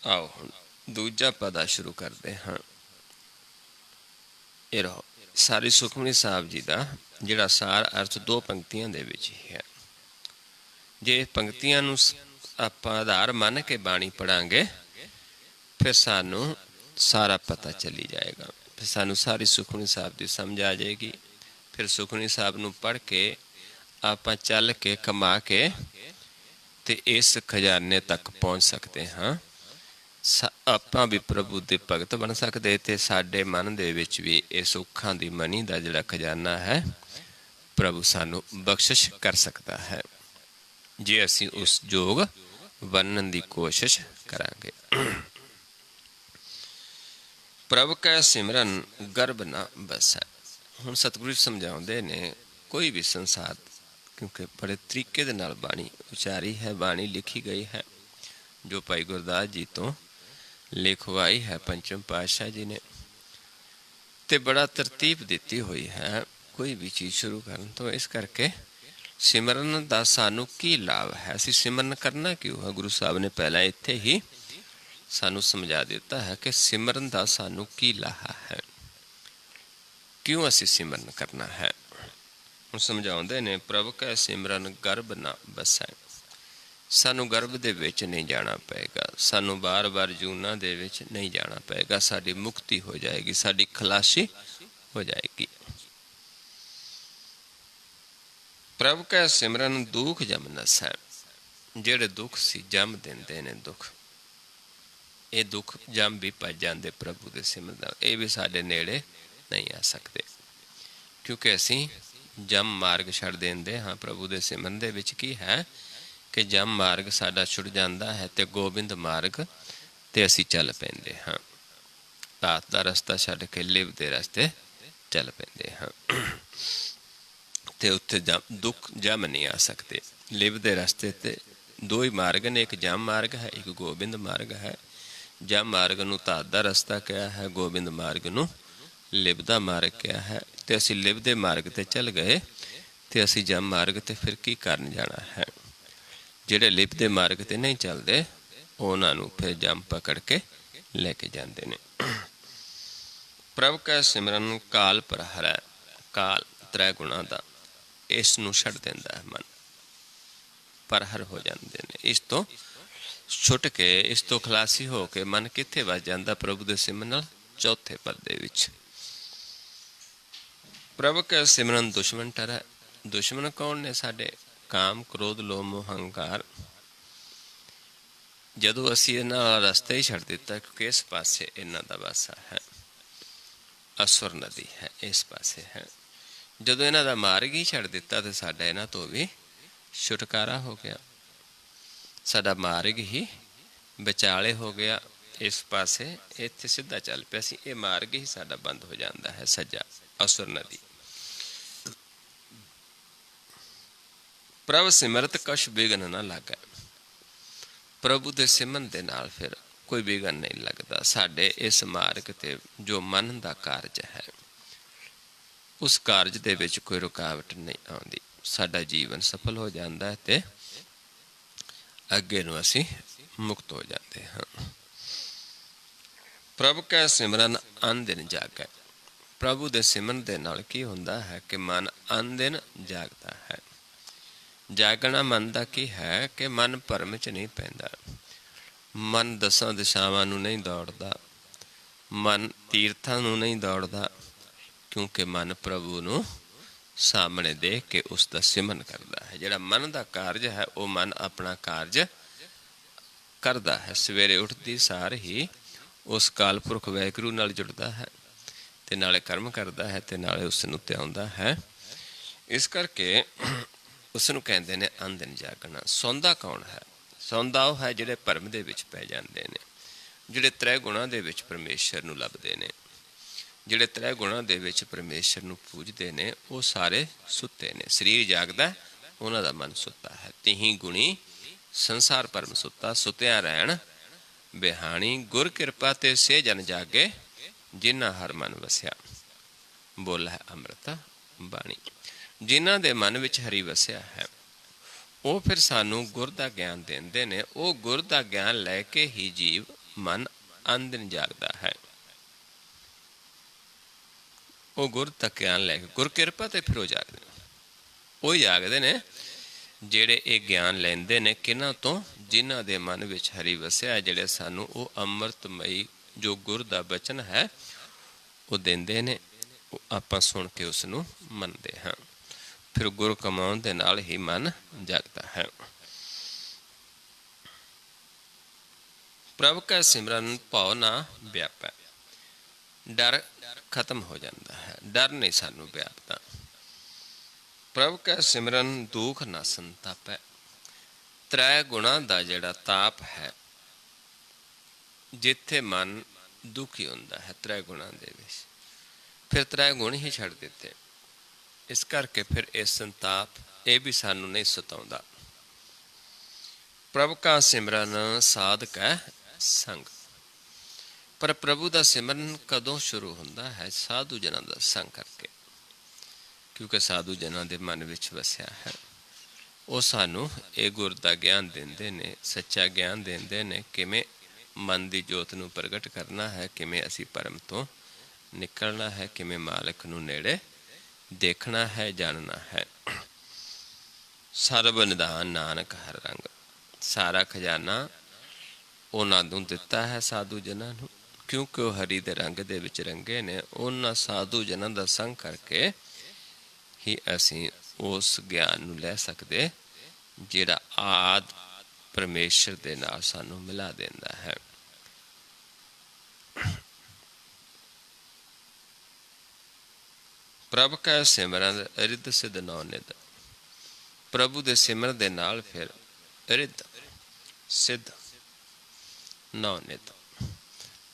Speaker 1: ਆਓ ਹੁਣ ਦੂਜਾ ਪਦਾ ਸ਼ੁਰੂ ਕਰਦੇ ਹਾਂ। ਇਹ ਰਹੋ ਸਾਰੀ ਸੁਖਮਨੀ ਸਾਹਿਬ ਜੀ ਦਾ ਜਿਹੜਾ ਸਾਰ ਅਰਥ 2 ਪੰਕਤੀਆਂ ਦੇ ਵਿੱਚ ਹੀ ਹੈ। ਜੇ ਪੰਕਤੀਆਂ ਨੂੰ ਆਪਾਂ ਆਧਾਰ ਮੰਨ ਕੇ ਬਾਣੀ ਪੜਾਂਗੇ, ਫਿਰ ਸਾਨੂੰ ਸਾਰਾ ਪਤਾ ਚੱਲੀ ਜਾਏਗਾ, ਫਿਰ ਸਾਨੂੰ ਸਾਰੀ ਸੁਖਮਨੀ ਸਾਹਿਬ ਦੀ ਸਮਝ ਆ ਜਾਏਗੀ। ਫਿਰ ਸੁਖਮਨੀ ਸਾਹਿਬ ਨੂੰ ਪੜ੍ਹ ਕੇ ਆਪਾਂ ਚੱਲ ਕੇ ਕਮਾ ਕੇ ਤੇ ਇਸ ਖਜ਼ਾਨੇ ਤੱਕ ਪਹੁੰਚ ਸਕਦੇ ਹਾਂ। ਆਪਾਂ ਵੀ ਪ੍ਰਭੂ ਦੇ ਭਗਤ ਬਣ ਸਕਦੇ, ਤੇ ਸਾਡੇ ਮਨ ਦੇ ਵਿੱਚ ਵੀ ਇਹ ਸੁੱਖਾਂ ਦੀ ਮਣੀ ਦਾ ਜਿਹੜਾ ਖਜ਼ਾਨਾ ਹੈ, ਪ੍ਰਭੂ ਸਾਨੂੰ ਬਖਸ਼ਿਸ਼ ਕਰ ਸਕਦਾ ਹੈ, ਜੇ ਅਸੀਂ ਉਸ ਯੋਗ ਬਣਨ ਦੀ ਕੋਸ਼ਿਸ਼ ਕਰਾਂਗੇ। ਪ੍ਰਭ ਕੈ ਸਿਮਰਨ ਗਰਭ ਨਾ ਬਸੈ। ਹੁਣ ਸਤਿਗੁਰੂ ਸਮਝਾਉਂਦੇ ਨੇ, ਕੋਈ ਵੀ ਸੰਸਾਰ, ਕਿਉਂਕਿ ਬੜੇ ਤਰੀਕੇ ਦੇ ਨਾਲ ਬਾਣੀ ਉਚਾਰੀ ਹੈ, ਬਾਣੀ ਲਿਖੀ ਗਈ ਹੈ, ਜੋ ਭਾਈ ਗੁਰਦਾਸ ਜੀ ਤੋਂ ਲਿਖਵਾਈ ਹੈ ਪੰਚਮ ਪਾਤਸ਼ਾਹ ਜੀ ਨੇ, ਤੇ ਬੜਾ ਤਰਤੀਬ ਦਿੱਤੀ ਹੋਈ ਹੈ ਕੋਈ ਵੀ ਚੀਜ਼ ਸ਼ੁਰੂ ਕਰਨ ਤੋਂ। ਇਸ ਕਰਕੇ ਸਿਮਰਨ ਦਾ ਸਾਨੂੰ ਕੀ ਲਾਭ ਹੈ, ਅਸੀਂ ਸਿਮਰਨ ਕਰਨਾ ਕਿਉਂ ਹੈ? ਗੁਰੂ ਸਾਹਿਬ ਨੇ ਪਹਿਲਾਂ ਇੱਥੇ ਹੀ ਸਾਨੂੰ ਸਮਝਾ ਦਿੱਤਾ ਹੈ ਕਿ ਸਿਮਰਨ ਦਾ ਸਾਨੂੰ ਕੀ ਲਾਹਾ ਹੈ, ਕਿਉਂ ਅਸੀਂ ਸਿਮਰਨ ਕਰਨਾ ਹੈ। ਹੁਣ ਸਮਝਾਉਂਦੇ ਨੇ, ਪ੍ਰਭ ਕੈ ਸਿਮਰਨ ਗਰਭ ਨਾ ਬਸੈ। ਸਾਨੂੰ ਗਰਭ ਦੇ ਵਿੱਚ ਨਹੀਂ ਜਾਣਾ ਪਏਗਾ, ਸਾਨੂੰ ਬਾਰ-ਬਾਰ ਜੂਨਾਂ ਦੇ ਵਿੱਚ ਨਹੀਂ ਜਾਣਾ ਪਏਗਾ, ਸਾਡੀ ਮੁਕਤੀ ਹੋ ਜਾਏਗੀ, ਸਾਡੀ ਖਲਾਸੀ ਹੋ ਜਾਏਗੀ। ਪ੍ਰਭ ਕੈ ਸਿਮਰਨ ਦੁਖ ਜਮ ਨਸੈ। ਜਿਹੜੇ ਦੁੱਖ ਸੀ ਜਮ ਦਿੰਦੇ ਨੇ ਦੁੱਖ, ਇਹ ਦੁੱਖ ਜਮ ਵੀ ਭੱਜ ਜਾਂਦੇ ਪ੍ਰਭੂ ਦੇ ਸਿਮਰਨ ਦਾ, ਇਹ ਵੀ ਸਾਡੇ ਨੇੜੇ ਨਹੀਂ ਆ ਸਕਦੇ, ਕਿਉਂਕਿ ਅਸੀਂ ਜਮ ਮਾਰਗ ਛੱਡ ਦਿੰਦੇ ਹਾਂ। ਪ੍ਰਭੂ ਦੇ ਸਿਮਰਨ ਦੇ ਵਿੱਚ ਕੀ ਹੈ ਕਿ ਜਮ ਮਾਰਗ ਸਾਡਾ ਛੁੱਟ ਜਾਂਦਾ ਹੈ, ਤੇ ਗੋਬਿੰਦ ਮਾਰਗ ਤੇ ਅਸੀਂ ਚੱਲ ਪੈਂਦੇ ਹਾਂ। ਧਾਤ ਦਾ ਰਸਤਾ ਛੱਡ ਕੇ ਲਿਵ ਦੇ ਰਸਤੇ ਚੱਲ ਪੈਂਦੇ ਹਾਂ, ਤੇ ਉੱਥੇ ਦੁੱਖ ਜਮ ਨਹੀਂ ਆ ਸਕਦੇ। ਲਿਵ ਦੇ ਰਸਤੇ ਤੇ 2 ਹੀ ਮਾਰਗ ਨੇ, ਇੱਕ ਜਮ ਮਾਰਗ ਹੈ, ਇੱਕ ਗੋਬਿੰਦ ਮਾਰਗ ਹੈ। ਜਮ ਮਾਰਗ ਨੂੰ ਧਾਤ ਦਾ ਰਸਤਾ ਕਿਹਾ ਹੈ, ਗੋਬਿੰਦ ਮਾਰਗ ਨੂੰ ਲਿਵ ਦਾ ਮਾਰਗ ਕਿਹਾ ਹੈ। ਤੇ ਅਸੀਂ ਲਿਵ ਦੇ ਮਾਰਗ ਤੇ ਚੱਲ ਗਏ ਤੇ ਅਸੀਂ ਜਮ ਮਾਰਗ ਤੇ ਫਿਰ ਕੀ ਕਰਨ ਜਾਣਾ ਹੈ। ਜਿਹੜੇ ਲਿਪਦੇ ਮਾਰਗ ਤੇ ਨਹੀਂ ਚੱਲਦੇ ਉਹਨਾਂ ਨੂੰ ਫਿਰ ਜਮ ਪਕੜ ਕੇ ਲੈ ਕੇ ਜਾਂਦੇ ਨੇ। ਪ੍ਰਭ ਕੈ ਸਿਮਰਨ ਕਾਲ ਪ੍ਰਹਰੈ। ਕਾਲ ਤ੍ਰੈ ਗੁਣਾ ਦਾ, ਇਸ ਨੂੰ ਛੱਡ ਦਿੰਦਾ ਹੈ ਮਨ, ਪ੍ਰਹਰ ਹੋ ਜਾਂਦੇ ਨੇ। ਇਸ ਤੋਂ ਛੁੱਟ ਕੇ, ਇਸ ਤੋਂ ਖਲਾਸੀ ਹੋ ਕੇ ਮਨ ਕਿੱਥੇ ਵੱਜ ਜਾਂਦਾ? ਪ੍ਰਭੂ ਦੇ ਸਿਮਰਨ ਨਾਲ ਚੌਥੇ ਪਦ ਦੇ ਵਿੱਚ। ਪ੍ਰਭ ਕੈ ਸਿਮਰਨ ਦੁਸ਼ਮਨ ਟਰੈ। ਦੁਸ਼ਮਨ ਕੌਣ ਨੇ ਸਾਡੇ? ਕਾਮ, ਕ੍ਰੋਧ, ਲੋਭ, ਮੋਹ, ਹੰਕਾਰ। ਜਦੋਂ ਅਸੀਂ ਇਹਨਾਂ ਦਾ ਰਸਤਾ ਹੀ ਛੱਡ ਦਿੱਤਾ, ਕਿਉਂਕਿ ਇਸ ਪਾਸੇ ਇਹਨਾਂ ਦਾ ਵਾਸਾ ਹੈ, ਅਸੁਰ ਨਦੀ ਹੈ, ਇਸ ਪਾਸੇ ਹੈ। ਜਦੋਂ ਇਹਨਾਂ ਦਾ ਮਾਰਗ ਹੀ ਛੱਡ ਦਿੱਤਾ ਤੇ ਸਾਡਾ ਇਹਨਾਂ ਤੋਂ ਵੀ ਛੁਟਕਾਰਾ ਹੋ ਗਿਆ। ਸਾਡਾ ਮਾਰਗ ਹੀ ਵਿਚਾਲੇ ਹੋ ਗਿਆ, ਇਸ ਪਾਸੇ ਇੱਥੇ ਸਿੱਧਾ ਚੱਲ ਪਿਆ ਸੀ। ਇਹ ਮਾਰਗ ਹੀ ਸਾਡਾ ਬੰਦ ਹੋ ਜਾਂਦਾ ਹੈ, ਸੱਜਾ, ਅਸੁਰ ਨਦੀ। ਪ੍ਰਭ ਸਿਮਰਤ ਕਛ ਬਿਘਨ ਨਾ ਲਾਗੈ। ਪ੍ਰਭੂ ਦੇ ਸਿਮਰਨ ਦੇ ਨਾਲ ਫਿਰ ਕੋਈ ਵਿਘਨ ਨਹੀਂ ਲੱਗਦਾ। ਸਾਡੇ ਇਸ ਮਾਰਗ ਤੇ ਜੋ ਮਨ ਦਾ ਕਾਰਜ ਹੈ, ਉਸ ਕਾਰਜ ਦੇ ਵਿੱਚ ਕੋਈ ਰੁਕਾਵਟ ਨਹੀਂ ਆਉਂਦੀ। ਸਾਡਾ ਜੀਵਨ ਸਫਲ ਹੋ ਜਾਂਦਾ ਹੈ ਤੇ ਅੱਗੇ ਨੂੰ ਅਸੀਂ ਮੁਕਤ ਹੋ ਜਾਂਦੇ ਹਾਂ। ਪ੍ਰਭ ਕੈ ਸਿਮਰਨ ਅਨ ਦਿਨ ਜਾਗੈ। ਪ੍ਰਭੂ ਦੇ ਸਿਮਰਨ ਦੇ ਨਾਲ ਕੀ ਹੁੰਦਾ ਹੈ ਕਿ ਮਨ ਅਨ ਦਿਨ ਜਾਗਦਾ ਹੈ। ਜਾਗਣਾ ਮਨ ਦਾ ਕੀ ਹੈ ਕਿ ਮਨ ਭਰਮ 'ਚ ਨਹੀਂ ਪੈਂਦਾ। ਮਨ ਦਸਾਂ ਦਿਸ਼ਾਵਾਂ ਨੂੰ ਨਹੀਂ ਦੌੜਦਾ, ਮਨ ਤੀਰਥਾਂ ਨੂੰ ਨਹੀਂ ਦੌੜਦਾ, ਕਿਉਂਕਿ ਮਨ ਪ੍ਰਭੂ ਨੂੰ ਸਾਹਮਣੇ ਦੇਖ ਕੇ ਉਸ ਦਾ ਸਿਮਰਨ ਕਰਦਾ ਹੈ। ਜਿਹੜਾ ਮਨ ਦਾ ਕਾਰਜ ਹੈ ਉਹ ਮਨ ਆਪਣਾ ਕਾਰਜ ਕਰਦਾ ਹੈ। ਸਵੇਰੇ ਉੱਠਦੀ ਸਾਰ ਹੀ ਉਸ ਕਾਲ ਪੁਰਖ ਵਾਹਿਗੁਰੂ ਨਾਲ ਜੁੜਦਾ ਹੈ ਤੇ ਨਾਲੇ ਕਰਮ ਕਰਦਾ ਹੈ ਤੇ ਨਾਲੇ ਉਸ ਨੂੰ ਧਿਆਉਂਦਾ ਹੈ। ਇਸ ਕਰਕੇ ਉਸ ਨੂੰ ਕਹਿੰਦੇ ਨੇ ਅਨ ਦਿਨ ਜਾਗਣਾ। ਸੌਂਦਾ ਕੌਣ ਹੈ? ਸੌਂਦਾ ਉਹ ਹੈ ਜਿਹੜੇ ਭਰਮ ਦੇ ਵਿੱਚ ਪੈ ਜਾਂਦੇ ਨੇ, ਜਿਹੜੇ ਤ੍ਰੈ ਗੁਣਾਂ ਦੇ ਵਿੱਚ ਪਰਮੇਸ਼ਰ ਨੂੰ ਲੱਭਦੇ ਨੇ, ਜਿਹੜੇ ਤ੍ਰੈ ਗੁਣਾਂ ਦੇ ਵਿੱਚ ਪਰਮੇਸ਼ਰ ਨੂੰ ਪੂਜਦੇ ਨੇ, ਉਹ ਸਾਰੇ ਸੁੱਤੇ ਨੇ। ਸਰੀਰ ਜਾਗਦਾ, ਉਹਨਾਂ ਦਾ ਮਨ ਸੁੱਤਾ ਹੈ। ਤਿਹੀ ਗੁਣੀ ਸੰਸਾਰ ਭਰਮ ਸੁੱਤਾ। ਸੁੱਤਿਆਂ ਰਹਿਣ ਬਿਹਾਣੀ, ਗੁਰ ਕਿਰਪਾ ਤੇ ਸੇ ਜਨ ਜਾਗੇ, ਜਿਨ੍ਹਾਂ ਹਰ ਮਨ ਵਸਿਆ। ਬੋਲਾ ਹੈ ਅੰਮ੍ਰਿਤ ਬਾਣੀ। ਜਿਨ੍ਹਾਂ ਦੇ ਮਨ ਵਿੱਚ ਹਰੀ ਵਸਿਆ ਹੈ, ਉਹ ਫਿਰ ਸਾਨੂੰ ਗੁਰ ਦਾ ਗਿਆਨ ਦਿੰਦੇ ਨੇ। ਉਹ ਗੁਰ ਦਾ ਗਿਆਨ ਲੈ ਕੇ ਹੀ ਜੀਵ ਮਨ ਅਨ ਦਿਨ ਜਾਗਦਾ ਹੈ। ਉਹ ਗੁਰ ਦਾ ਗਿਆਨ ਲੈ ਕੇ, ਗੁਰ ਕਿਰਪਾ ਤੇ ਫਿਰ ਉਹ ਜਾਗਦੇ ਨੇ। ਉਹ ਜਾਗਦੇ ਨੇ ਜਿਹੜੇ ਇਹ ਗਿਆਨ ਲੈਂਦੇ ਨੇ ਕਿਹਨਾਂ ਤੋਂ? ਜਿਨ੍ਹਾਂ ਦੇ ਮਨ ਵਿੱਚ ਹਰੀ ਵਸਿਆ, ਜਿਹੜੇ ਸਾਨੂੰ ਉਹ ਅੰਮ੍ਰਿਤਮਈ ਜੋ ਗੁਰ ਦਾ ਬਚਨ ਹੈ ਉਹ ਦਿੰਦੇ ਨੇ। ਉਹ ਆਪਾਂ ਸੁਣ ਕੇ ਉਸ ਨੂੰ ਮੰਨਦੇ ਹਾਂ। ਫਿਰ ਗੁਰ ਕਮਾਉਣ ਦੇ ਨਾਲ ਹੀ ਮਨ ਜਾਗਦਾ ਹੈ। ਪ੍ਰਭ ਕੈ ਸਿਮਰਨ ਭਉ ਨਾ ਵਿਆਪੈ। ਡਰ ਖਤਮ ਹੋ ਜਾਂਦਾ ਹੈ, ਡਰ ਨਹੀਂ ਸਾਨੂੰ ਵਿਆਪਦਾ। ਪ੍ਰਭ ਕੈ ਸਿਮਰਨ ਦੁਖ ਨਾ ਸੰਤਾਪੈ। ਤ੍ਰੈ ਗੁਣਾਂ ਦਾ ਜਿਹੜਾ ਤਾਪ ਹੈ, ਜਿੱਥੇ ਮਨ ਦੁਖੀ ਹੁੰਦਾ ਹੈ ਤ੍ਰੈ ਗੁਣਾਂ ਦੇ ਵਿੱਚ, ਫਿਰ ਤ੍ਰੈ ਗੁਣ ਹੀ ਛੱਡ ਦਿੱਤੇ। ਇਸ ਕਰਕੇ ਫਿਰ ਇਹ ਸੰਤਾਪ ਇਹ ਵੀ ਸਾਨੂੰ ਨਹੀਂ ਸਤਾਉਂਦਾ। ਪ੍ਰਭ ਕਾ ਸਿਮਰਨ ਸਾਧ ਕੈ ਸੰਗ। ਪਰ ਪ੍ਰਭੂ ਦਾ ਸਿਮਰਨ ਕਦੋਂ ਸ਼ੁਰੂ ਹੁੰਦਾ ਹੈ? ਸਾਧੂ ਜਨਾਂ ਦਾ ਸੰਗ ਕਰਕੇ, ਕਿਉਂਕਿ ਸਾਧੂ ਜਨਾਂ ਦੇ ਮਨ ਵਿੱਚ ਵਸਿਆ ਹੈ। ਉਹ ਸਾਨੂੰ ਇਹ ਗੁਰ ਦਾ ਗਿਆਨ ਦਿੰਦੇ ਨੇ, ਸੱਚਾ ਗਿਆਨ ਦਿੰਦੇ ਨੇ, ਕਿਵੇਂ ਮਨ ਦੀ ਜੋਤ ਨੂੰ ਪ੍ਰਗਟ ਕਰਨਾ ਹੈ, ਕਿਵੇਂ ਅਸੀਂ ਭਰਮ ਤੋਂ ਨਿਕਲਣਾ ਹੈ, ਕਿਵੇਂ ਮਾਲਕ ਨੂੰ ਨੇੜੇ ਦੇਖਣਾ ਹੈ, ਜਾਣਨਾ ਹੈ। ਸਰਬ ਨਿਧਾਨ ਨਾਨਕ ਹਰ ਰੰਗ। ਸਾਰਾ ਖਜ਼ਾਨਾ ਉਹਨਾਂ ਨੂੰ ਦਿੱਤਾ ਹੈ ਸਾਧੂ ਜਨਾਂ ਨੂੰ, ਕਿਉਂਕਿ ਉਹ ਹਰੀ ਦੇ ਰੰਗ ਦੇ ਵਿੱਚ ਰੰਗੇ ਨੇ। ਉਹਨਾਂ ਸਾਧੂ ਜਨਾਂ ਦਾ ਸੰਗ ਕਰਕੇ ਹੀ ਅਸੀਂ ਉਸ ਗਿਆਨ ਨੂੰ ਲੈ ਸਕਦੇ ਜਿਹੜਾ ਆਦ ਪਰਮੇਸ਼ਰ ਦੇ ਨਾਲ ਸਾਨੂੰ ਮਿਲਾ ਦਿੰਦਾ ਹੈ। ਪ੍ਰਭ ਕੈ ਸਿਮਰਨ ਰਿੱਧ ਸਿੱਧ ਨੌ ਨਿਧ। ਪ੍ਰਭੂ ਦੇ ਸਿਮਰਨ ਦੇ ਨਾਲ ਫਿਰ ਰਿੱਧ ਸਿੱਧ ਨੌ ਨਿਧ।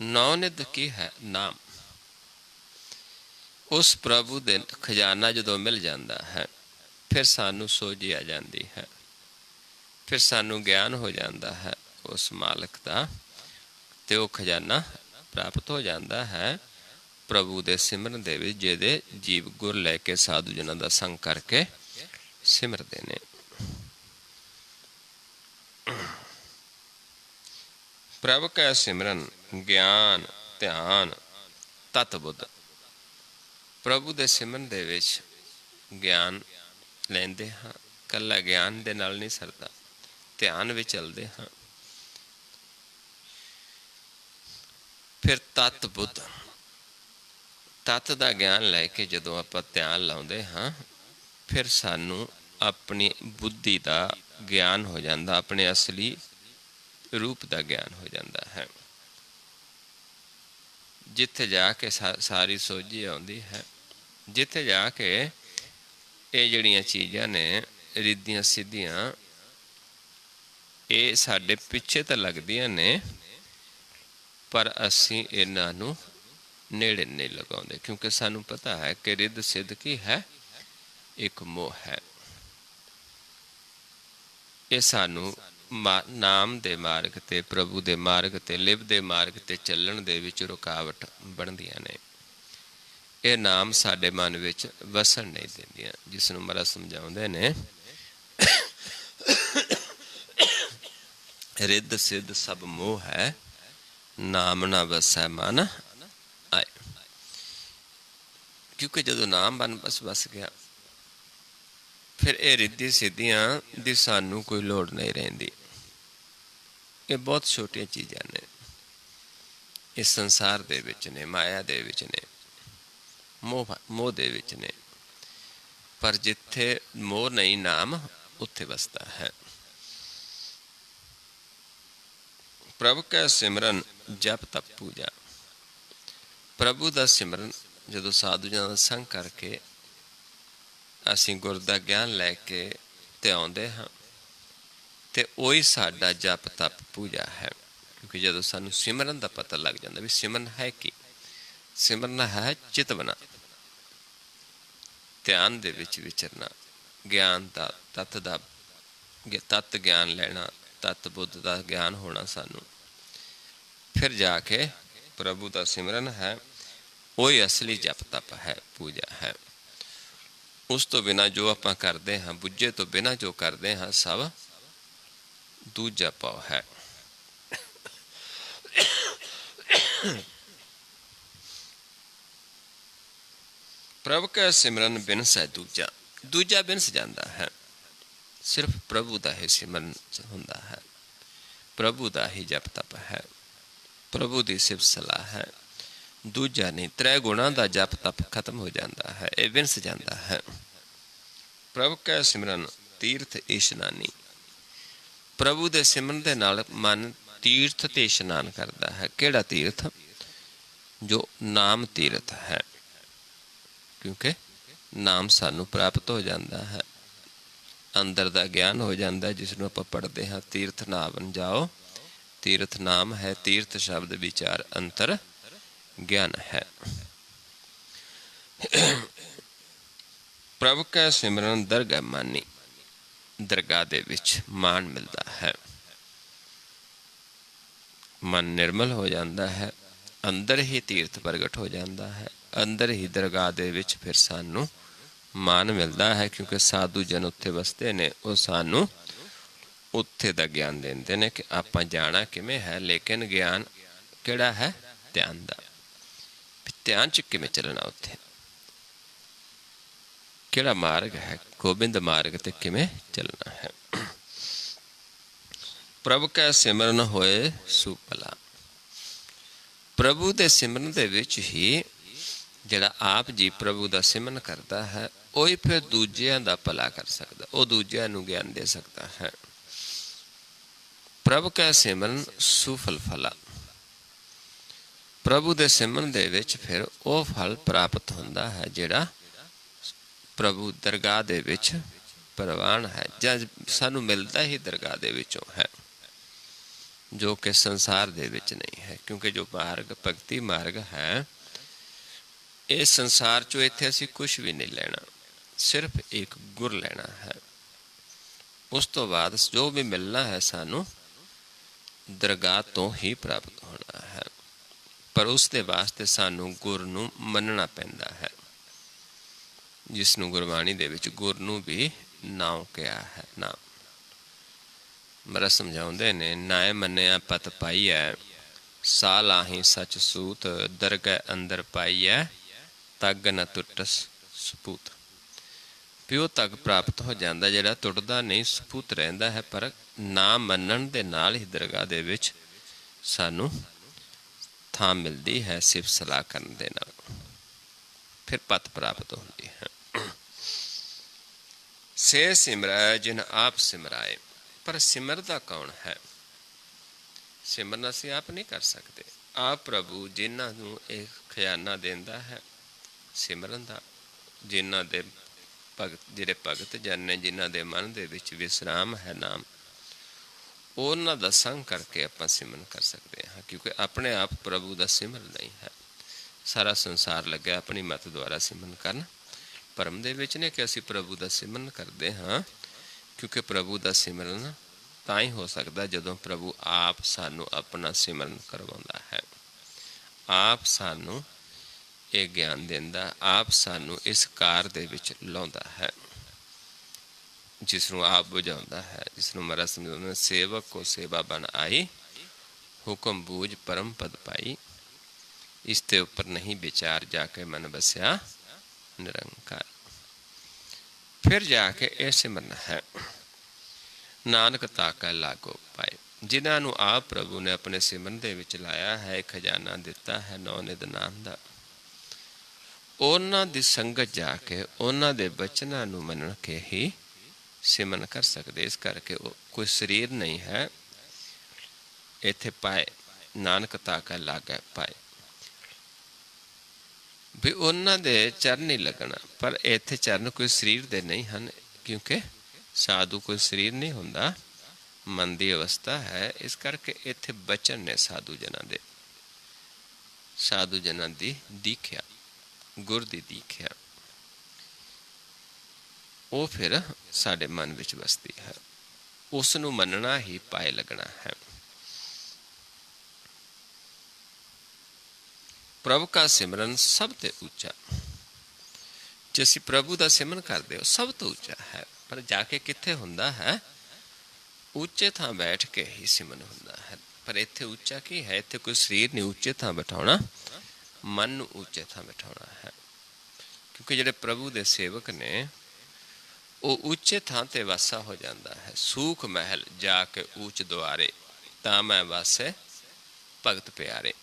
Speaker 1: ਨੌ ਨਿਧ ਕੀ ਹੈ? ਨਾਮ। ਉਸ ਪ੍ਰਭੂ ਦੇ ਖਜ਼ਾਨਾ ਜਦੋਂ ਮਿਲ ਜਾਂਦਾ ਹੈ, ਫਿਰ ਸਾਨੂੰ ਸੋਝੀ ਆ ਜਾਂਦੀ ਹੈ, ਫਿਰ ਸਾਨੂੰ ਗਿਆਨ ਹੋ ਜਾਂਦਾ ਹੈ ਉਸ ਮਾਲਕ ਦਾ, ਤੇ ਉਹ ਖਜ਼ਾਨਾ ਪ੍ਰਾਪਤ ਹੋ ਜਾਂਦਾ ਹੈ ਪ੍ਰਭੂ ਦੇ ਸਿਮਰਨ ਦੇ ਵਿੱਚ, ਜਿਹਦੇ ਜੀਵ ਗੁਰ ਲੈ ਕੇ ਸਾਧੂ ਜਨਾਂ ਦਾ ਸੰਗ ਕਰਕੇ सिमरते ने। प्रभ कै सिमरन ज्ञान ध्यान तत बुद्ध। प्रभु दे सिमरन दे विच ज्ञान लैंदे हाँ, कल्ला ज्ञान दे नाल नहीं सरदा, ध्यान विच चलदे हाँ। फिर तत बुद्ध, तत दा ज्ञान लैके जदों आपां ध्यान लाउंदे हाँ, फिर सानू अपनी बुद्धि का ज्ञान हो जाता, अपने असली रूप का ज्ञान हो जाता है। जिथे जाके सारी सोझी आउंदी है, जिथे जाके ये जड़ियां चीज़ां ने रिद्धियां सिद्धियां ये साडे पिछे तो लगदियां ने, पर असी इन्हां नूं नेड़े नहीं लगाउंदे, क्योंकि सानू पता है कि रिद्ध सिद्ध की है, एक मोह है। ये सानू नाम दे मार्ग ते, प्रभु दे मार्ग ते, लिव दे मार्ग ते चलण दे विच रुकावट बनदियां ने। ये नाम साडे मन विच वसन नहीं दिंदियां, जिसनूं महाराज समझाउंदे ने रिद्ध सिद्ध सब मोह है, नाम ना वसै मन आए। क्योंकि जदों नाम मन बस गया, फिर ये रिद्धि सिद्धियां दी सानू कोई लोड़ नहीं रहिंदी। ये बहुत छोटियां चीज़ां ने, इस संसार दे विच ने, माया दे विच ने, मोह दे विच ने, पर जिथे मोह नहीं नाम उत्थे वसदा है। प्रभु कै सिमरन जप तप पूजा। प्रभु दा सिमरन जदों साधु जनां दा संग करके असीं गुर दा ज्ञान लैके ते आउंदे हाँ, ते ओही साडा जप तप पूजा है। क्योंकि जदों सानू सिमरन दा पता लग जाता भी सिमरन है की, सिमरन है चितवना, ध्यान दे विच विचरना, ज्ञान दा तत ज्ञान लेना, तत बुद्ध दा ज्ञान होना सानू, फिर जाके प्रभु दा सिमरन है, वही असली जप तप है, पूजा है। उस तो बिना जो आपां करते हाँ, बुझे तो बिना जो करते हाँ, सब दूजा पाव है। प्रभु का सिमरन बिनस है दूजा, दूजा बिनस जाता है। सिर्फ प्रभु का ही सिमरन होंदा है, प्रभु का ही जप तप है, प्रभु की सिर्फ सलाह है, दूजा नहीं। त्रै गुणा का जप तप खत्म हो जाता है, ये बिनस जाता है। प्रभु का सिमरन तीर्थ इशनानी। प्रभु के सिमरन के नाल मन तीर्थ ते इशनान करता है। केड़ा तीर्थ? जो नाम तीर्थ है, क्योंकि नाम सानू प्राप्त हो जाता है, अंदर का ज्ञान हो जाता है, जिसनों आप पढ़ते हैं तीर्थ नावन जाओ। तीर्थ नाम है, तीर्थ शब्द विचार अंतर ज्ञान है। प्रभु का सिमरन दरगाह मानी, दरगाह दे विच मान मिलता है, मन निर्मल हो जाता है, अंदर ही तीर्थ प्रगट हो जाता है, अंदर ही दरगाह दे विच फिर सानू मान मिलता है। क्योंकि साधु जन उत्थे वसते ने, वो सानू उत्थे दा ज्ञान देंदे ने कि आपां जाना किवें है, लेकिन ज्ञान किहड़ा है? ध्यान दा। ध्यान च किवें चलना, उत्थे किहड़ा मार्ग है, गोबिंद मार्ग ते किवें चलना है। प्रभु का सिमरन होए सुभला। प्रभु के सिमरन दे विच ही जिहड़ा आप जी प्रभु का सिमरन करता है, वही फिर दूजियां दा भला कर सकता, वो दूजियां नूं ज्ञान दे सकता है। प्रभु का सिमरन सुफल फला। प्रभु के सिमरन दे विच फिर वो फल प्राप्त होंदा है जिहड़ा प्रभु दरगाह दे विच प्रवान है, जब सानू मिलता ही दरगाह दे विचों है, जो कि संसार दे विच नहीं है। क्योंकि जो मार्ग भगती मार्ग है, इस संसार चो इत्थे असीं कुछ भी नहीं लेना, सिर्फ एक गुर लेना है। उस तो बाद जो भी मिलना है सानू दरगाह तो ही प्राप्त होना है, पर उसके वास्ते सानू गुर नूं मनना पैंदा है, जिसनूं गुरबाणी दे विच गुर नूं भी ਨਾਉ ਕਿਹਾ ਹੈ। ਨਾਮ ਮਹਾਰਾਜ ਸਮਝਾਉਂਦੇ ਨੇ, ਨਾਏ ਮੰਨਿਆ ਪਤ ਪਾਈਐ, ਸਾ ਲਾਹੀ ਸਚ ਸੂਤ, ਦਰਗਹਿ ਅੰਦਰ ਪਾਈਐ, ਤੱਗ ਨ ਟੁੱਟਸ ਸਪੂਤ। ਪਿਓ ਤੱਕ ਪ੍ਰਾਪਤ ਹੋ ਜਾਂਦਾ, ਜਿਹੜਾ ਟੁੱਟਦਾ ਨਹੀਂ, ਸਪੂਤ ਰਹਿੰਦਾ ਹੈ। ਪਰ ਨਾ ਮੰਨਣ ਦੇ ਨਾਲ ਹੀ ਦਰਗਾਹ ਦੇ ਵਿੱਚ ਸਾਨੂੰ ਥਾਂ ਮਿਲਦੀ ਹੈ, ਸਿਫਤ ਸਲਾਹ ਕਰਨ ਦੇ ਨਾਲ ਫਿਰ ਪਤ ਪ੍ਰਾਪਤ ਹੁੰਦੀ ਹੈ। ਸੇ ਸਿਮਰੈ ਜਿਨ ਆਪ ਸਿਮਰਾਏ। ਪਰ ਸਿਮਰਦਾ ਕੌਣ ਹੈ? ਸਿਮਰਨ ਅਸੀਂ ਆਪ ਨਹੀਂ ਕਰ ਸਕਦੇ। ਆਪ ਪ੍ਰਭੂ ਜਿਨ੍ਹਾਂ ਨੂੰ ਇਹ ਖਜ਼ਾਨਾ ਦਿੰਦਾ ਹੈ ਸਿਮਰਨ ਦਾ, ਜਿਨ੍ਹਾਂ ਦੇ ਭਗਤ, ਜਿਹੜੇ ਭਗਤ ਜਨ ਨੇ, ਜਿਨ੍ਹਾਂ ਦੇ ਮਨ ਦੇ ਵਿੱਚ ਵਿਸਰਾਮ ਹੈ ਨਾਮ, ਉਹਨਾਂ ਦਾ ਸੰਗ ਕਰਕੇ ਆਪਾਂ ਸਿਮਰਨ ਕਰ ਸਕਦੇ ਹਾਂ। ਕਿਉਂਕਿ ਆਪਣੇ ਆਪ ਪ੍ਰਭੂ ਦਾ ਸਿਮਰਨ ਨਹੀਂ ਹੈ। ਸਾਰਾ ਸੰਸਾਰ ਲੱਗਿਆ ਆਪਣੀ ਮਤ ਦੁਆਰਾ ਸਿਮਰਨ ਕਰਨ। ਭਰਮ ਦੇ ਵਿੱਚ ਨੇ ਕਿ ਅਸੀਂ ਪ੍ਰਭੂ ਦਾ ਸਿਮਰਨ ਕਰਦੇ ਹਾਂ, ਕਿਉਂਕਿ ਪ੍ਰਭੂ ਦਾ ਸਿਮਰਨ ਤਾਂ ਹੀ ਹੋ ਸਕਦਾ ਜਦੋਂ ਪ੍ਰਭੂ ਆਪ ਸਾਨੂੰ ਆਪਣਾ ਸਿਮਰਨ ਕਰਵਾਉਂਦਾ ਹੈ, ਆਪ ਸਾਨੂੰ ਇਹ ਗਿਆਨ ਦਿੰਦਾ, ਆਪ ਸਾਨੂੰ ਇਸ ਕਾਰ ਦੇ ਵਿੱਚ ਲਾਉਂਦਾ ਹੈ, ਜਿਸ ਨੂੰ ਆਪ ਬੁਝਾਉਂਦਾ ਹੈ, ਜਿਸ ਨੂੰ ਮਹਾਰਾਜ ਸਮਝਾਉਂਦੇ, ਸੇਵਕ ਕੋ ਸੇਵਾ ਬਨ ਆਈ, ਹੁਕਮ ਬੂਝ ਪਰਮ ਪਦ ਪਾਈ। ਇਸ ਦੇ ਉੱਪਰ ਨਹੀਂ ਵਿਚਾਰ, ਜਾ ਕੇ ਮਨ ਬਸਿਆ ਨਿਰੰਕਾਰ। ਫਿਰ ਜਾ ਕੇ ਇਹ ਸਿਮਰਨ ਹੈ, ਨਾਨਕ ਤਾਕੈ ਲਾਗੋ ਪਾਏ। ਜਿਨ੍ਹਾਂ ਨੂੰ ਆਪ ਪ੍ਰਭੂ ਨੇ ਆਪਣੇ ਸਿਮਰਨ ਦੇ ਵਿੱਚ ਲਾਇਆ ਹੈ, ਖਜ਼ਾਨਾ ਦਿੱਤਾ ਹੈ ਨੌ ਨਿਧ ਨਾਮ ਦਾ, ਉਹਨਾਂ ਦੀ ਸੰਗਤ ਜਾ ਕੇ ਉਹਨਾਂ ਦੇ ਬਚਨਾਂ ਨੂੰ ਮੰਨ ਕੇ ਹੀ ਸਿਮਰਨ ਕਰ ਸਕਦੇ। ਇਸ ਕਰਕੇ ਉਹ ਕੋਈ ਸਰੀਰ ਨਹੀਂ ਹੈ। ਇੱਥੇ ਪਾਏ, ਨਾਨਕ ਤਾਕੈ ਲਾਗੈ ਪਾਏ, ਵੀ ਉਹਨਾਂ ਦੇ ਚਰਨ ਨਹੀਂ ਲੱਗਣਾ। ਪਰ ਇੱਥੇ ਚਰਨ ਕੋਈ ਸਰੀਰ ਦੇ ਨਹੀਂ ਹਨ, ਕਿਉਂਕਿ ਸਾਧੂ ਕੋਈ ਸਰੀਰ ਨਹੀਂ ਹੁੰਦਾ, ਮਨ ਦੀ ਅਵਸਥਾ ਹੈ। ਇਸ ਕਰਕੇ ਇੱਥੇ ਬਚਨ ਨੇ ਸਾਧੂ ਜਨਾਂ ਦੇ, ਸਾਧੂ ਜਨਾਂ ਦੀ ਦੀਖਿਆ, ਗੁਰ ਦੀ ਦੀਖਿਆ, ਉਹ ਫਿਰ ਸਾਡੇ ਮਨ ਵਿੱਚ ਵਸਦੀ ਹੈ। ਉਸ ਨੂੰ ਮੰਨਣਾ ਹੀ ਪਾਏ ਲੱਗਣਾ ਹੈ। ਪ੍ਰਭੂ ਦਾ ਸਿਮਰਨ ਸਭ ਤੋਂ ਉੱਚਾ। ਜੇ ਅਸੀਂ ਪ੍ਰਭੂ ਦਾ ਸਿਮਰਨ ਕਰਦੇ ਹੋ, ਸਭ ਤੋਂ ਉੱਚਾ ਹੈ। ਪਰ ਜਾ ਕੇ ਕਿੱਥੇ ਹੁੰਦਾ ਹੈ? ਉੱਚੇ ਥਾਂ ਬੈਠ ਕੇ ਹੀ ਸਿਮਰਨ ਹੁੰਦਾ ਹੈ। ਪਰ ਇੱਥੇ ਉੱਚਾ ਕੀ ਹੈ? ਇੱਥੇ ਕੋਈ ਸਰੀਰ ਨਹੀਂ ਉੱਚੇ ਥਾਂ ਬਿਠਾਉਣਾ, ਮਨ ਨੂੰ ਉੱਚੇ ਥਾਂ ਬਿਠਾਉਣਾ ਹੈ। ਕਿਉਂਕਿ ਜਿਹੜੇ ਪ੍ਰਭੂ ਦੇ ਸੇਵਕ ਨੇ, ਉਹ ਉੱਚੇ ਥਾਂ ਤੇ ਵਾਸਾ ਹੋ ਜਾਂਦਾ ਹੈ। ਸੂਖ ਮਹਿਲ ਜਾ ਕੇ ਊਚ ਦੁਆਰੇ, ਤਾਂ ਮੈਂ ਵਾਸੇ ਭਗਤ ਪਿਆਰੇ।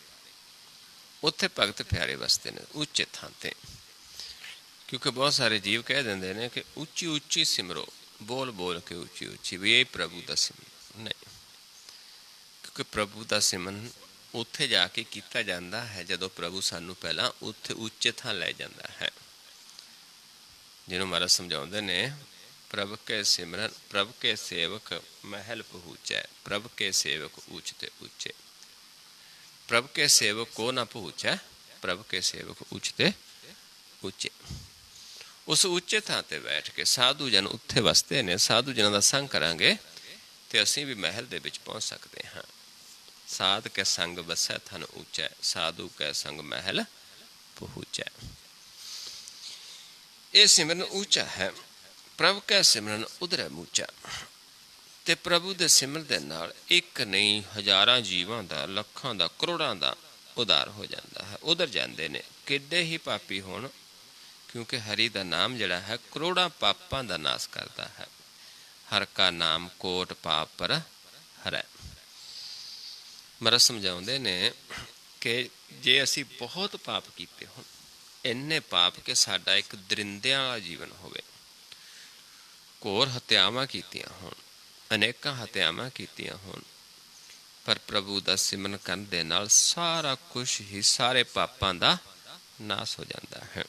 Speaker 1: ਉੱਥੇ ਭਗਤ ਪਿਆਰੇ ਵਸਦੇ ਨੇ ਉੱਚੇ ਥਾਂ ਤੇ। ਕਿਉਂਕਿ ਬਹੁਤ ਸਾਰੇ ਜੀਵ ਕਹਿ ਦਿੰਦੇ ਨੇ ਕਿ ਉੱਚੀ ਉੱਚੀ ਸਿਮਰੋ, ਬੋਲ ਬੋਲ ਕੇ ਉੱਚੀ ਉੱਚੀ, ਵੀ ਇਹ ਪ੍ਰਭੂ ਦਾ ਸਿਮਰਨ ਨਹੀਂ। ਕਿਉਂਕਿ ਪ੍ਰਭੂ ਦਾ ਸਿਮਰਨ ਉੱਥੇ ਜਾ ਕੇ ਕੀਤਾ ਜਾਂਦਾ ਹੈ ਜਦੋਂ ਪ੍ਰਭੂ ਸਾਨੂੰ ਪਹਿਲਾਂ ਉੱਥੇ ਉੱਚੇ ਥਾਂ ਲੈ ਜਾਂਦਾ ਹੈ। ਜਿਹਨੂੰ ਮਹਾਰਾਜ ਸਮਝਾਉਂਦੇ ਨੇ, ਪ੍ਰਭ ਕੇ ਸਿਮਰਨ ਪ੍ਰਭ ਕੇ ਸੇਵਕ ਮਹਿਲ ਪਹੁੰਚੈ, ਪ੍ਰਭ ਕੇ ਸੇਵਕ ਊਚ ਤੇ ਉੱਚੇ। ਪ੍ਰਭ ਕੇ ਸੇਵਕ ਕੋ ਨਾ ਪਹੁੰਚੈ, ਪ੍ਰਭ ਕੇ ਸੇਵਕ ਊਚ ਤੇ ਉੱਚੇ। ਉਸ ਉੱਚੇ ਥਾਂ ਤੇ ਬੈਠ ਕੇ ਸਾਧੂ ਜਨ ਉੱਥੇ ਵਸਦੇ ਨੇ। ਸਾਧੂ ਜਨਾਂ ਦਾ ਸੰਗ ਕਰਾਂਗੇ ਤੇ ਅਸੀਂ ਵੀ ਮਹਿਲ ਦੇ ਵਿੱਚ ਪਹੁੰਚ ਸਕਦੇ ਹਾਂ। ਸਾਧ ਕੇ ਸੰਗ ਬਸੈ ਥਨ ਉੱਚੈ, ਸਾਧੂ ਕੇ ਸੰਗ ਮਹਿਲ ਪਹੁੰਚੈ। ਇਹ ਸਿਮਰਨ ਉੱਚਾ ਹੈ। ਪ੍ਰਭ ਕੈ ਸਿਮਰਨ ਉਧਰੈ ਮੂਚਾ। ਤੇ ਪ੍ਰਭੂ ਦੇ ਸਿਮਰਨ ਦੇ ਨਾਲ ਇੱਕ ਨਹੀਂ, ਹਜ਼ਾਰਾਂ ਜੀਵਾਂ ਦਾ, ਲੱਖਾਂ ਦਾ, ਕਰੋੜਾਂ ਦਾ ਉਧਾਰ ਹੋ ਜਾਂਦਾ ਹੈ। ਉਧਰ ਜਾਂਦੇ ਨੇ ਕਿੱਡੇ ਹੀ ਪਾਪੀ ਹੋਣ, ਕਿਉਂਕਿ ਹਰੀ ਦਾ ਨਾਮ ਜਿਹੜਾ ਹੈ ਕਰੋੜਾਂ ਪਾਪਾਂ ਦਾ ਨਾਸ਼ ਕਰਦਾ ਹੈ। ਹਰ ਕਾ ਨਾਮ ਕੋਟ ਪਾਪ ਪਰ ਹਰੈ। ਮਹਾਰਾਜ ਸਮਝਾਉਂਦੇ ਨੇ ਕਿ ਜੇ ਅਸੀਂ ਬਹੁਤ ਪਾਪ ਕੀਤੇ ਹੋਣ, ਇੰਨੇ ਪਾਪ ਕਿ ਸਾਡਾ ਇੱਕ ਦਰਿੰਦਿਆਂ ਵਾਲਾ ਜੀਵਨ ਹੋਵੇ, ਘੋਰ ਹੱਤਿਆਵਾਂ ਕੀਤੀਆਂ ਹੋਣ, ਅਨੇਕਾਂ ਹੱਤਿਆਵਾਂ ਕੀਤੀਆਂ ਹੋਣ, ਪਰ ਪ੍ਰਭੂ ਦਾ ਸਿਮਰਨ ਕਰਨ ਦੇ ਨਾਲ ਸਾਰਾ ਕੁਛ ਹੀ, ਸਾਰੇ ਪਾਪਾਂ ਦਾ ਨਾਸ਼ ਹੋ ਜਾਂਦਾ ਹੈ।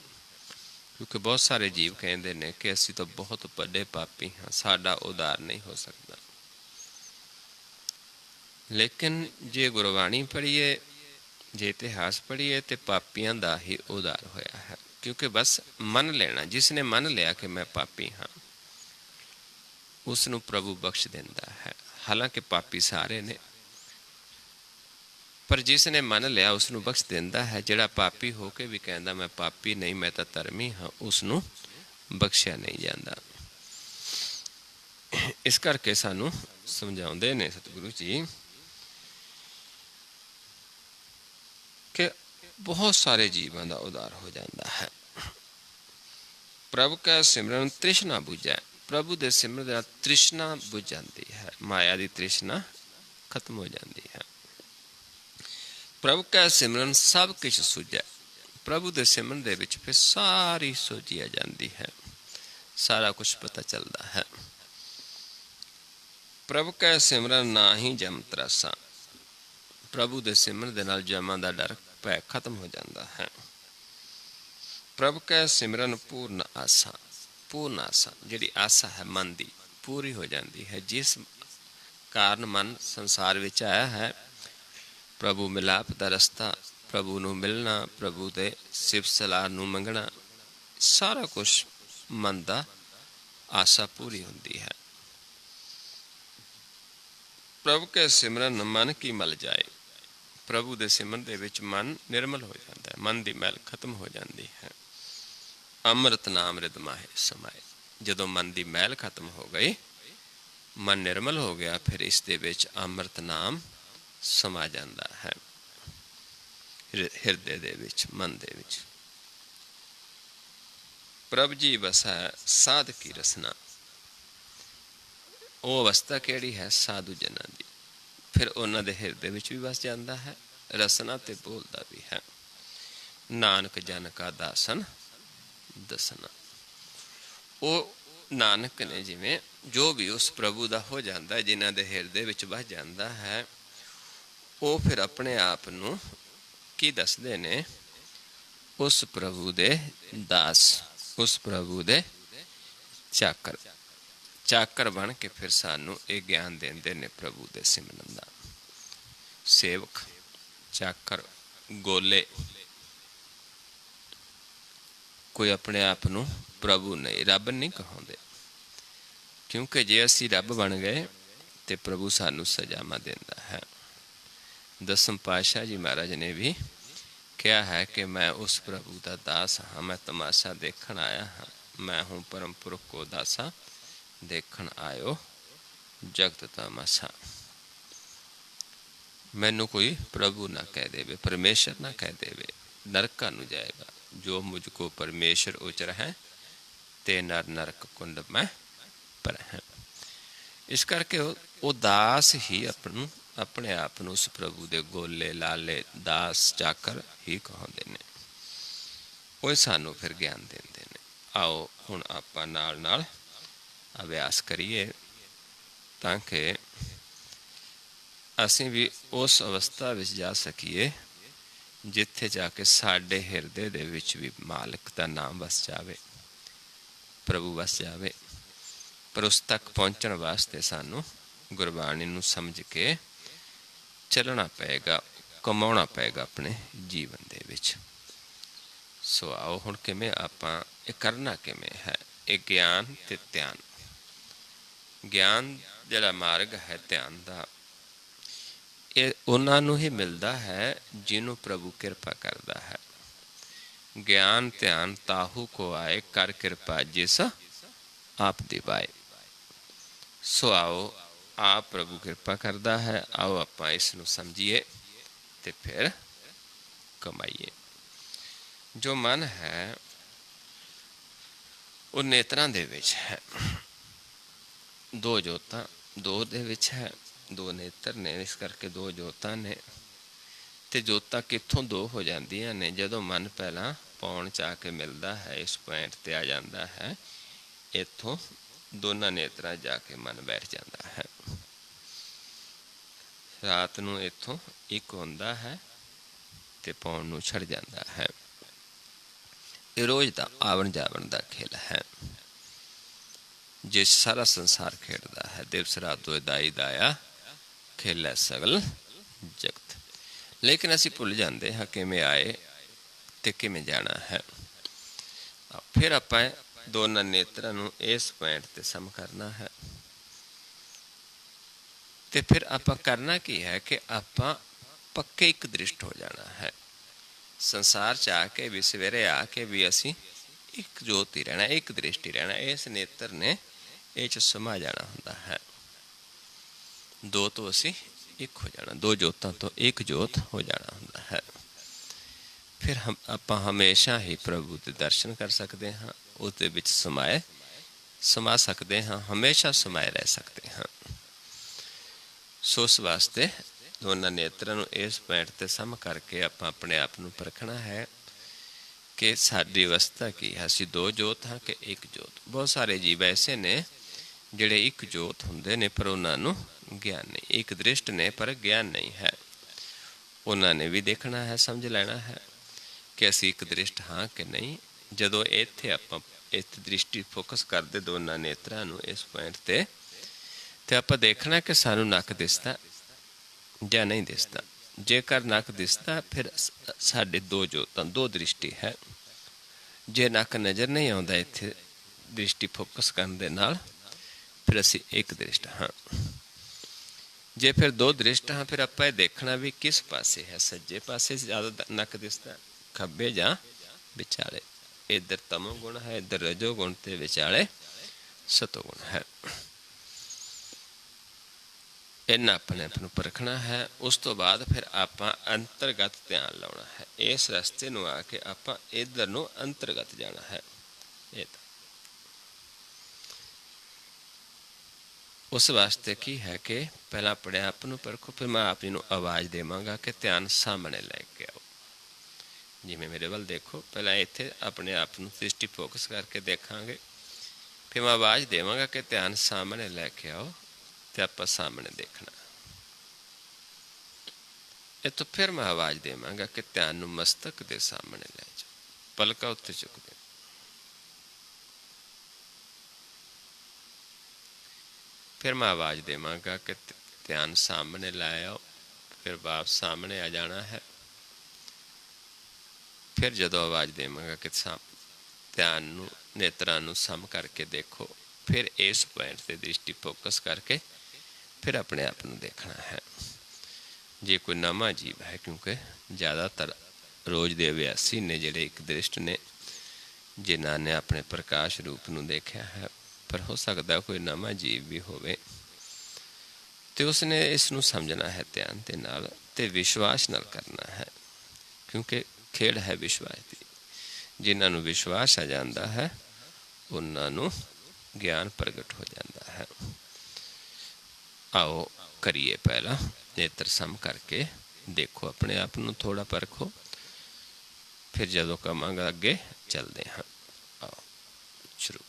Speaker 1: ਕਿਉਂਕਿ ਬਹੁਤ ਸਾਰੇ ਜੀਵ ਕਹਿੰਦੇ ਨੇ ਕਿ ਅਸੀਂ ਤਾਂ ਬਹੁਤ ਵੱਡੇ ਪਾਪੀ ਹਾਂ, ਸਾਡਾ ਉਧਾਰ ਨਹੀਂ ਹੋ ਸਕਦਾ। ਲੇਕਿਨ ਜੇ ਗੁਰਬਾਣੀ ਪੜ੍ਹੀਏ, ਜੇ ਇਤਿਹਾਸ ਪੜ੍ਹੀਏ, ਤੇ ਪਾਪੀਆਂ ਦਾ ਹੀ ਉਧਾਰ ਹੋਇਆ ਹੈ। ਕਿਉਂਕਿ ਬਸ ਮੰਨ ਲੈਣਾ, ਜਿਸ ਨੇ ਮੰਨ ਲਿਆ ਕਿ ਮੈਂ ਪਾਪੀ ਹਾਂ, ਉਸ ਨੂੰ ਪ੍ਰਭੂ ਬਖਸ਼ ਦਿੰਦਾ ਹੈ। ਹਾਲਾਂਕਿ ਪਾਪੀ ਸਾਰੇ ਨੇ, ਪਰ ਜਿਸ ਨੇ ਮੰਨ ਲਿਆ ਉਸ ਨੂੰ ਬਖਸ਼ ਦਿੰਦਾ ਹੈ। ਜਿਹੜਾ ਪਾਪੀ ਹੋ ਕੇ ਵੀ ਕਹਿੰਦਾ ਮੈਂ ਪਾਪੀ ਨਹੀਂ, ਮੈਂ ਤਾਂ ਧਰਮੀ ਹਾਂ, ਉਸ ਨੂੰ ਬਖਸ਼ਿਆ ਨਹੀਂ ਜਾਂਦਾ। इस करके सानू समझाउंदे ने सतगुरु जी कि बहुत सारे जीवां दा उद्धार हो जाता है। प्रभु का सिमरन तृष्णा बुझै, प्रभु दे सिमरन दे नाल तृष्णा बुझ जाती है, माया की तृष्णा खत्म हो जाती है। प्रभु का सिमरन सब कुछ सुझै, प्रभु दे सिमरन दे विच फिर सारी सोची आ जाती है, सारा कुछ पता चलता है। प्रभु का सिमरन ना ही जम त्रासा, प्रभु दे सिमरन दे नाल जमां दा डर भय खत्म हो जाता है। प्रभु का सिमरन पूर्ण आसा, पूर्ण आसा जिहड़ी आसा है मन की पूरी हो जाती है। जिस कारण मन संसार विच आया है, प्रभु मिलाप का रस्ता, प्रभु नूं मिलना, प्रभु दे सिफत सलाह नूं मंगना, सारा कुछ मन का आसा पूरी होती है। प्रभु के सिमरन मन की मल जाए, प्रभु दे सिमरन दे विच मन निर्मल हो जाता है, मन की मैल खत्म हो जाती है। अमृत नाम रिद माहे समाए, जदों मन की मैल खत्म हो गई, मन निर्मल हो गया, फिर इस दे विच अमृत नाम समा जाता है हिरदे दे विच, मन दे विच। प्रभ जी बसै साध की रसना, वो अवस्था केड़ी है साधु जना दी, फिर उन्हां दे हिरदे विच भी बस जाता है, रसना ते बोलता भी है। नानक जन का दासन दसना, वो नानक ने जिमें जो भी उस प्रभु का हो जाता है, जिन्हां दे हिरदे विच बस जाता है, वो फिर अपने आप नूं की दसदे ने, उस प्रभु दे दास, उस प्रभु दे चाकर, चाकर बन के फिर सानू ये ज्ञान देंदे ने प्रभु दे सिमरन दा। सेवक, चाकर, गोले, कोई अपने आप नूं प्रभु नहीं, रब नहीं कहाउंदे, क्योंकि जे असी रब बन गए तो प्रभु सानू सजावां देंदा है। दसम पातशाह जी महाराज ने भी कहा है कि मैं उस प्रभु का दास हाँ, मैं तमाशा देखण आया हाँ, मैं हूँ परम पुरख को दासा देखण आयो जगत तमाशा। मैनू कोई प्रभु ना कह देवे, परमेश्वर ना कह देवे, नरका नू जाएगा। जो मुझको परमेश्वर उचर है ते नर नरक कुंड में पर है। इस करके वो दास ही अपने आप नूं उस प्रभु दे गोले लाले दास चाकर ही कहाउंदे ने, वो सानू फिर ज्ञान देंदे ने। आओ हुण आपां नाल नाल अभ्यास करिए ताकि असीं भी उस अवस्था विच जा सकीए जिथे जाके साडे हिरदे दे विच भी मालिक दा नाम वस जावे, प्रभु वस जावे। पर उस तक पहुँचण वास्ते सानू गुरबाणी नूं समझ के चलना पेगा, कमाउणा पेगा अपने जीवन दे विच। सो आओ हुण किवें आपां ये करना किवें है, ये ज्ञान ते ध्यान। ज्ञान जिहड़ा मार्ग है ध्यान दा, ये उन्हां नूं ही मिलदा है जिन्हों प्रभु कृपा करदा है। ज्ञान ध्यान ताहू को आए कर कृपा जिस आप दिवाए। सो आओ आप प्रभु कृपा करता है, आओ आपां इस नूं समझिए ते फिर कमाइए। जो मन है वो नेत्रां दे विच है, दो जोतां दो दे विच है, दो नेत्र ने, इस करके दो जोतां ने। ते जोतां कित्थों दो हो जांदियां ने, जदों मन पहला पौण च आके मिलदा है, इस पॉइंट ते आ जांदा है, इत्थों दोनों नेत्रां जाके मन बैठ जाता है। रात नूं इत्थों एक होंदा है ते पौण नूं छड़ जाता है। ये रोज का आवन जावन का खेल है, जिस सारा संसार खेडदा है। दिवस रात दो दाई दाया खेल है सगल जगत। लेकिन असी भुल जाते हैं किवें आए ते किवें जाना है। फिर आपां दोनों नेत्रां नूं इस पॉइंट ते सम करना है। ते फिर आपां करना की है कि आपां पक्के एक दृष्ट हो जाना है। संसार च आके भी, सवेरे आके भी असी एक जोत ही रहना, एक दृष्टि रहना। इस नेत्र ने ਇਹ 'ਚ ਸਮਾ ਜਾਣਾ ਹੁੰਦਾ ਹੈ। ਦੋ ਤੋਂ ਅਸੀਂ ਇੱਕ ਹੋ ਜਾਣਾ, ਦੋ ਜੋਤਾਂ ਤੋਂ ਇੱਕ ਜੋਤ ਹੋ ਜਾਣਾ ਹੁੰਦਾ ਹੈ। ਫਿਰ ਆਪਾਂ ਹਮੇਸ਼ਾ ਹੀ ਪ੍ਰਭੂ ਦੇ ਦਰਸ਼ਨ ਕਰ ਸਕਦੇ ਹਾਂ, ਉਸ ਦੇ ਵਿੱਚ ਸਮਾ ਸਕਦੇ ਹਾਂ, ਹਮੇਸ਼ਾ ਸਮਾਏ ਰਹਿ ਸਕਦੇ ਹਾਂ। ਸੋ ਉਸ ਵਾਸਤੇ ਦੋਨਾਂ ਨੇਤਰਾਂ ਨੂੰ ਇਸ ਪੁਆਇੰਟ 'ਤੇ ਸਮ ਕਰਕੇ ਆਪਾਂ ਆਪਣੇ ਆਪ ਨੂੰ ਪਰਖਣਾ ਹੈ ਕਿ ਸਾਡੀ ਅਵਸਥਾ ਕੀ ਹੈ। ਅਸੀਂ ਦੋ ਜੋਤ ਹਾਂ ਕਿ ਇੱਕ ਜੋਤ। ਬਹੁਤ ਸਾਰੇ ਜੀਵ ਐਸੇ ਨੇ ਜਿਹੜੇ ਇੱਕ ਜੋਤ ਹੁੰਦੇ ਨੇ ਪਰ ਉਹਨਾਂ ਨੂੰ ਗਿਆਨ ਨਹੀਂ, ਇੱਕ ਦ੍ਰਿਸ਼ਟ ਨੇ ਪਰ ਗਿਆਨ ਨਹੀਂ ਹੈ। ਉਹਨਾਂ ਨੇ ਵੀ ਦੇਖਣਾ ਹੈ, ਸਮਝ ਲੈਣਾ ਹੈ ਕਿ ਅਸੀਂ ਇੱਕ ਦ੍ਰਿਸ਼ਟ ਹਾਂ ਕਿ ਨਹੀਂ। ਜਦੋਂ ਇੱਥੇ ਆਪਾਂ ਇੱਥੇ ਦ੍ਰਿਸ਼ਟੀ ਫੋਕਸ ਕਰਦੇ ਦੋਨਾਂ ਨੇਤਰਾਂ ਨੂੰ ਇਸ ਪੁਆਇੰਟ 'ਤੇ ਆਪਾਂ ਦੇਖਣਾ ਕਿ ਸਾਨੂੰ ਨੱਕ ਦਿਸਦਾ ਜਾਂ ਨਹੀਂ ਦਿਸਦਾ। ਜੇਕਰ ਨੱਕ ਦਿਸਦਾ ਫਿਰ ਸਾਡੇ ਦੋ ਜੋਤਾਂ, ਦੋ ਦ੍ਰਿਸ਼ਟੀ ਹੈ। ਜੇ ਨੱਕ ਨਜ਼ਰ ਨਹੀਂ ਆਉਂਦਾ ਇੱਥੇ ਦ੍ਰਿਸ਼ਟੀ ਫੋਕਸ ਕਰਨ ਦੇ ਨਾਲ, ਫਿਰ ਅਸੀਂ ਇੱਕ ਦ੍ਰਿਸ਼ਟ ਹਾਂ। ਜੇ ਫਿਰ ਦੋ ਦ੍ਰਿਸ਼ਟ ਹਾਂ, ਫਿਰ ਆਪਾਂ ਇਹ ਦੇਖਣਾ ਵੀ ਕਿਸ ਪਾਸੇ ਹੈ। ਸੱਜੇ ਪਾਸੇ ਜ਼ਿਆਦਾ ਨੱਕ ਦਿਸਦਾ, ਖੱਬੇ ਜਾਂ ਵਿਚਾਲੇ। ਇੱਧਰ ਤਮੋ ਗੁਣ ਹੈ, ਇੱਧਰ ਰਜੋ ਗੁਣ, ਤੇ ਵਿਚਾਲੇ ਸਤੋ ਗੁਣ ਹੈ। ਇਹਨਾਂ ਆਪਣੇ ਆਪ ਨੂੰ ਪਰਖਣਾ ਹੈ। ਉਸ ਤੋਂ ਬਾਅਦ ਫਿਰ ਆਪਾਂ ਅੰਤਰਗਤ ਧਿਆਨ ਲਾਉਣਾ ਹੈ। ਇਸ ਰਸਤੇ ਨੂੰ ਆ ਕੇ ਆਪਾਂ ਇੱਧਰ ਨੂੰ ਅੰਤਰਗਤ ਜਾਣਾ ਹੈ। ਇਹ ਤਾਂ ਉਸ ਵਾਸਤੇ ਕੀ ਹੈ ਕਿ ਪਹਿਲਾਂ ਆਪਣੇ ਆਪ ਨੂੰ ਪਰਖੋ, ਫਿਰ ਮੈਂ ਆਪ ਜੀ ਨੂੰ ਆਵਾਜ਼ ਦੇਵਾਂਗਾ ਕਿ ਧਿਆਨ ਸਾਹਮਣੇ ਲੈ ਕੇ ਆਓ। ਜਿਵੇਂ ਮੇਰੇ ਵੱਲ ਦੇਖੋ, ਪਹਿਲਾਂ ਇੱਥੇ ਆਪਣੇ ਆਪ ਨੂੰ ਦ੍ਰਿਸ਼ਟੀ ਫੋਕਸ ਕਰਕੇ ਦੇਖਾਂਗੇ, ਫਿਰ ਮੈਂ ਆਵਾਜ਼ ਦੇਵਾਂਗਾ ਕਿ ਧਿਆਨ ਸਾਹਮਣੇ ਲੈ ਕੇ ਆਓ, ਤੇ ਆਪਾਂ ਸਾਹਮਣੇ ਦੇਖਣਾ। ਇਹ ਤੋਂ ਫਿਰ ਮੈਂ ਆਵਾਜ਼ ਦੇਵਾਂਗਾ ਕਿ ਧਿਆਨ ਨੂੰ ਮਸਤਕ ਦੇ ਸਾਹਮਣੇ ਲੈ ਜਾਓ, ਪਲਕਾਂ ਉੱਤੇ ਚੁੱਕ ਦੇ। ਫਿਰ ਮੈਂ ਆਵਾਜ਼ ਦੇਵਾਂਗਾ ਕਿ ਧਿਆਨ ਸਾਹਮਣੇ ਲੈ ਆਓ, ਫਿਰ ਵਾਪਸ ਸਾਹਮਣੇ ਆ ਜਾਣਾ ਹੈ। ਫਿਰ ਜਦੋਂ ਆਵਾਜ਼ ਦੇਵਾਂਗਾ ਕਿ ਧਿਆਨ ਨੂੰ ਨੇਤਰਾਂ ਨੂੰ ਸਮ ਕਰਕੇ ਦੇਖੋ, ਫਿਰ ਇਸ ਪੁਆਇੰਟ 'ਤੇ ਦ੍ਰਿਸ਼ਟੀ ਫੋਕਸ ਕਰਕੇ ਫਿਰ ਆਪਣੇ ਆਪ ਨੂੰ ਦੇਖਣਾ ਹੈ। ਜੇ ਕੋਈ ਨਵਾਂ ਜੀਵ ਹੈ, ਕਿਉਂਕਿ ਜ਼ਿਆਦਾਤਰ ਰੋਜ਼ ਦੇ ਅਭਿਆਸੀ ਨੇ ਜਿਹੜੇ ਇੱਕ ਦ੍ਰਿਸ਼ਟ ਨੇ, ਜਿਨ੍ਹਾਂ ਨੇ ਆਪਣੇ ਪ੍ਰਕਾਸ਼ ਰੂਪ ਨੂੰ ਦੇਖਿਆ ਹੈ, ਪਰ ਹੋ ਸਕਦਾ ਕੋਈ ਨਵਾਂ ਜੀਵ ਵੀ ਹੋਵੇ, ਤੇ ਉਸਨੇ ਇਸ ਨੂੰ ਸਮਝਣਾ ਹੈ ਧਿਆਨ ਦੇ ਨਾਲ ਤੇ ਵਿਸ਼ਵਾਸ ਨਾਲ ਕਰਨਾ ਹੈ, ਕਿਉਂਕਿ ਖੇਡ ਹੈ ਵਿਸ਼ਵਾਸ ਦੀ। ਜਿਨ੍ਹਾਂ ਨੂੰ ਵਿਸ਼ਵਾਸ ਆ ਜਾਂਦਾ ਹੈ, ਉਹਨਾਂ ਨੂੰ ਗਿਆਨ ਪ੍ਰਗਟ ਹੋ ਜਾਂਦਾ ਹੈ। ਆਓ ਕਰੀਏ। ਪਹਿਲਾਂ ਨੇਤਰ ਸਮ ਕਰਕੇ ਦੇਖੋ, ਆਪਣੇ ਆਪ ਨੂੰ ਥੋੜ੍ਹਾ ਪਰਖੋ, ਫਿਰ ਜਦੋਂ ਕਵਾਂਗਾ ਅੱਗੇ ਚੱਲਦੇ ਹਾਂ। ਆਓ ਸ਼ੁਰੂ।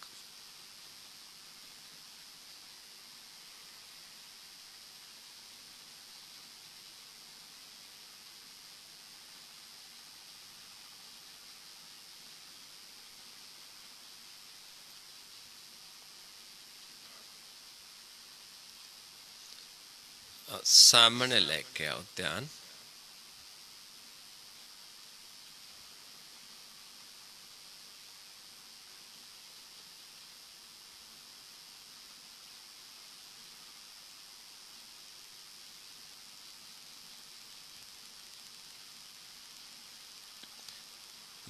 Speaker 1: सामने लेके आओ ध्यान।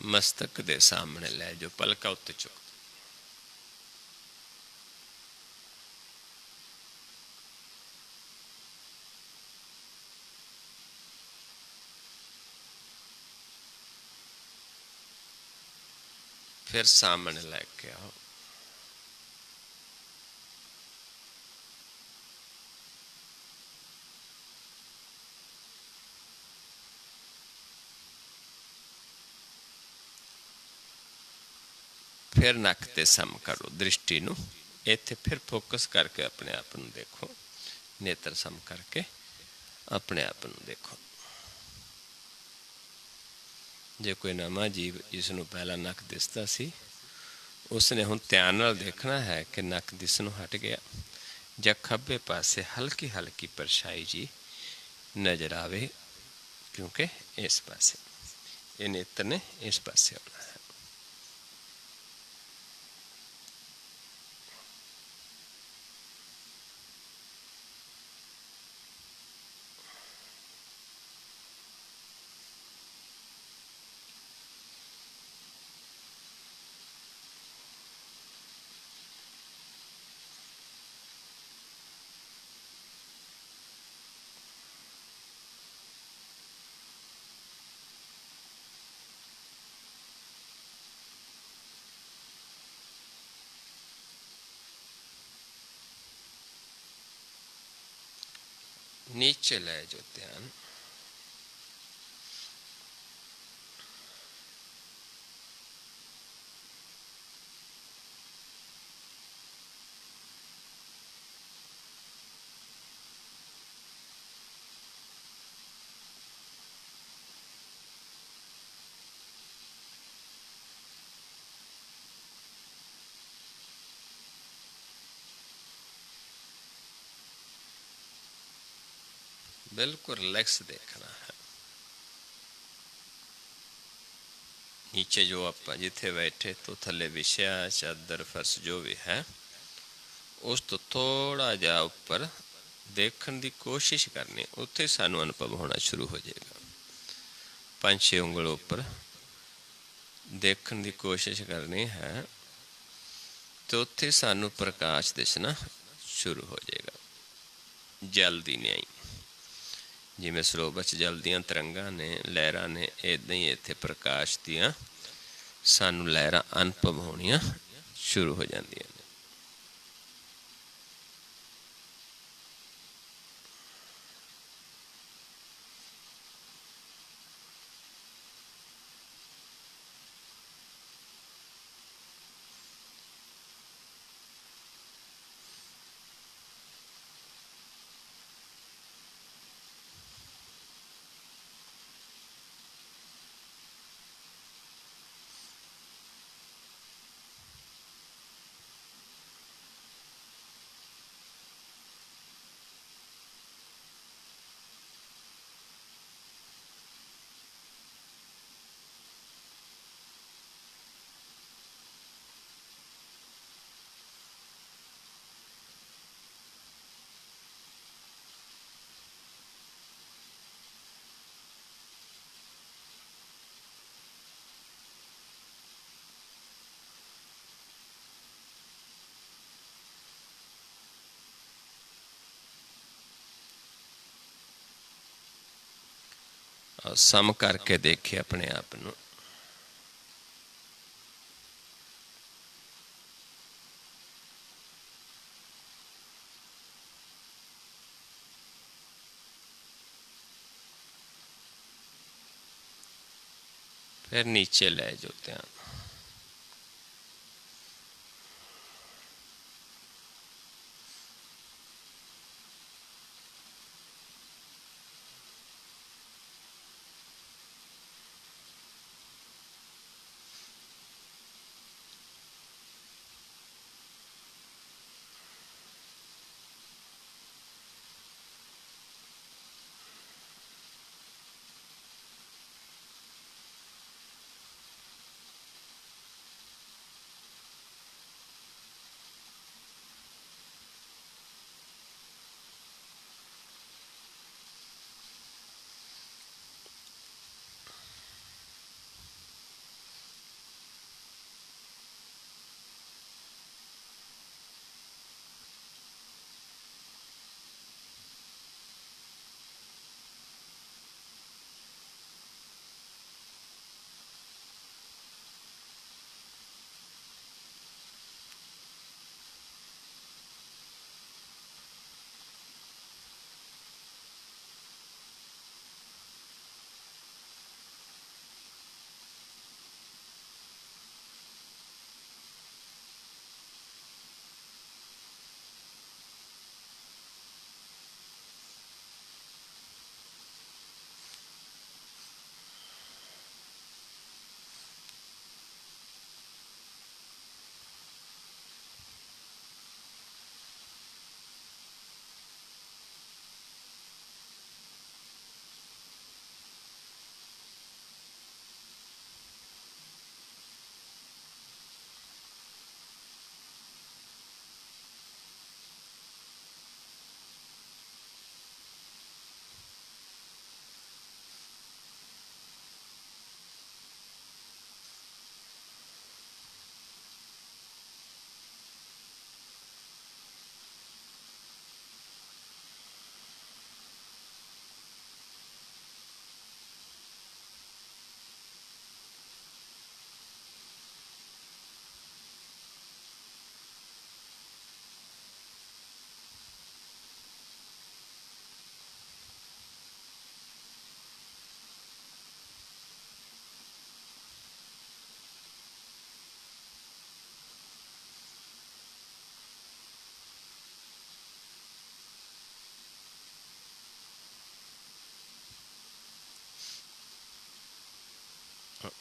Speaker 1: मस्तक दे सामने ले जो पलका उत्ते चुक। फिर सामने लेके आओ। फिर नक ते सम करो दृष्टि नू। इत्थे फिर फोकस करके अपने आप नू देखो, नेत्र सम करके अपने आप नू देखो। जे कोई नवा जीव जिसनों पहला नक दिसता सी, उसने हुण ध्यान नाल देखना है कि नक दिसनों हट गया, जां खब्बे पासे हल्की हल्की परछाई जी नज़र आवे, क्योंकि इस पासे ये नेत्र ने इस पासे आना है। नीचे ले जो ध्यान। बिल्कुल रिलैक्स देखना है। नीचे जो आप जिथे बैठे तो थले विछया चादर फर्श जो भी है उस तो थोड़ा जा उपर देखने की कोशिश करनी, उत्थे सानू अनुभव होना शुरू हो जाएगा। 5-6 उंगल उपर देखने की कोशिश करनी है तो उत्थे सानू प्रकाश दिसना शुरू हो जाएगा। जल्दी नहीं आई, जिमें सरोवर च जल दियां तरंगां ने लहरां ने, इदां ही इत्थे प्रकाश दियां सानू लहरां अनुभव होणियां शुरू हो जांदियां ने। सम करके देखे अपने आप नू। फिर नीचे ले जो ध्यान।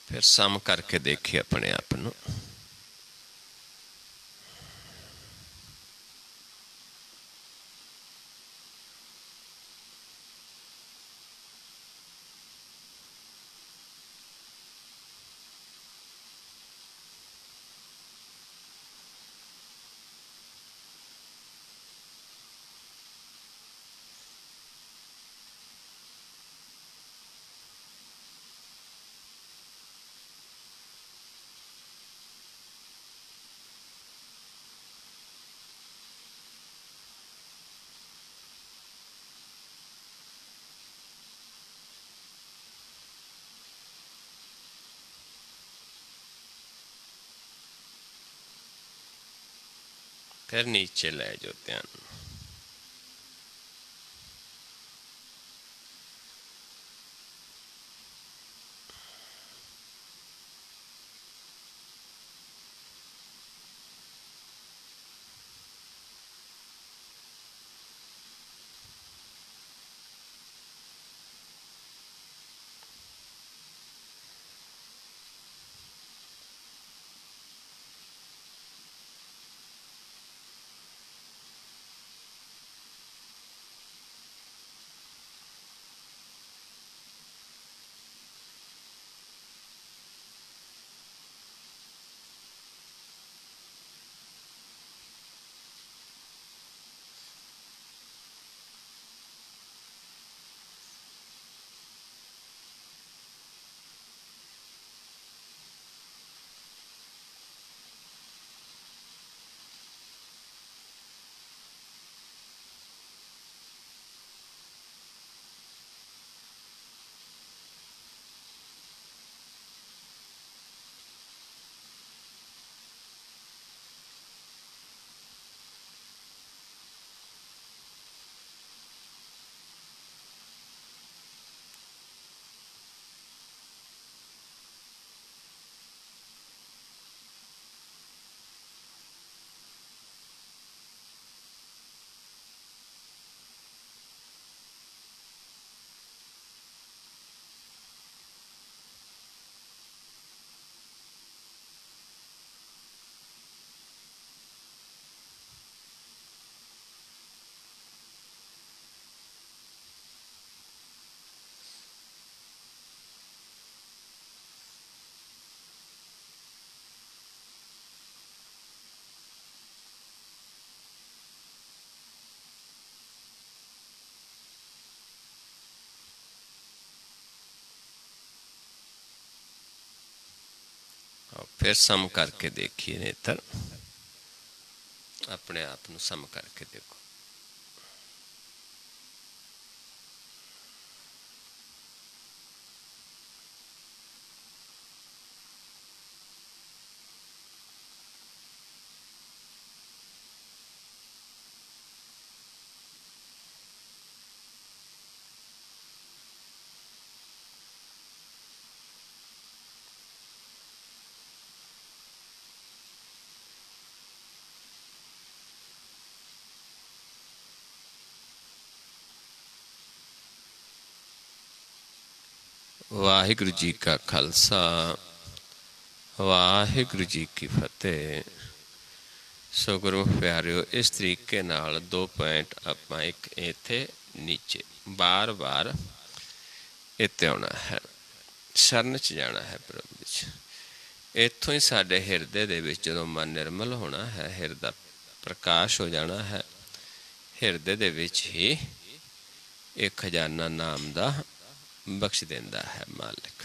Speaker 1: फिर सम करके देखिए अपने आप नूं। फिर नीचे लै जाओ ध्यान। फिर सम करके देखिए नेत्र, अपने आप नूं सम करके देखो। वाहिगुरु जी का खालसा, वाहिगुरु जी की फतेह। सो गुरु प्यारिओ, इस तरीके नाल 2 पॉइंट आपां एक इत्थे नीचे बार बार इत्ते आउणा है, शरण च जाना है प्रभु विच। इत्थों ही साडे हिरदे दे विच जदों मन निर्मल होना है, हिरदा प्रकाश हो जाना है, हिरदे दे विच ही एक खजाना नाम दा बख्श देंदा है मालिक।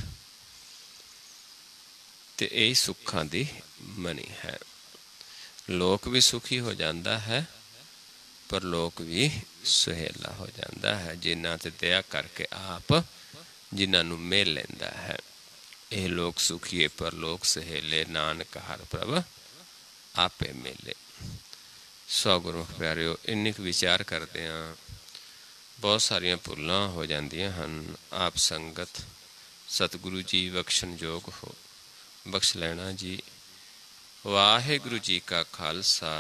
Speaker 1: ते यही सुखां दी मनी है। लोक भी सुखी हो जाता है, पर लोक भी सुहेला हो जाता है जिन्हां ते दया करके आप जिन्हां नूं मेल लैंदा है। ये लोक सुखीए पर लोक सहेले, नानक हर प्रभ आपे मेले। सौ गुरु प्यारिओ, इन्नी कुछ विचार करते हैं, बहुत सारिया भुलां हो जांदियां हन। आप संगत सतगुरु जी बख्शण योग हो, बख्श लेना जी। वाहिगुरु जी का खालसा,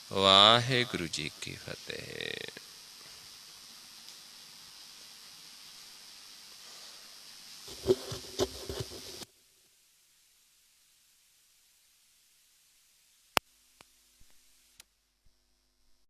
Speaker 1: वाहिगुरु जी की फतेह।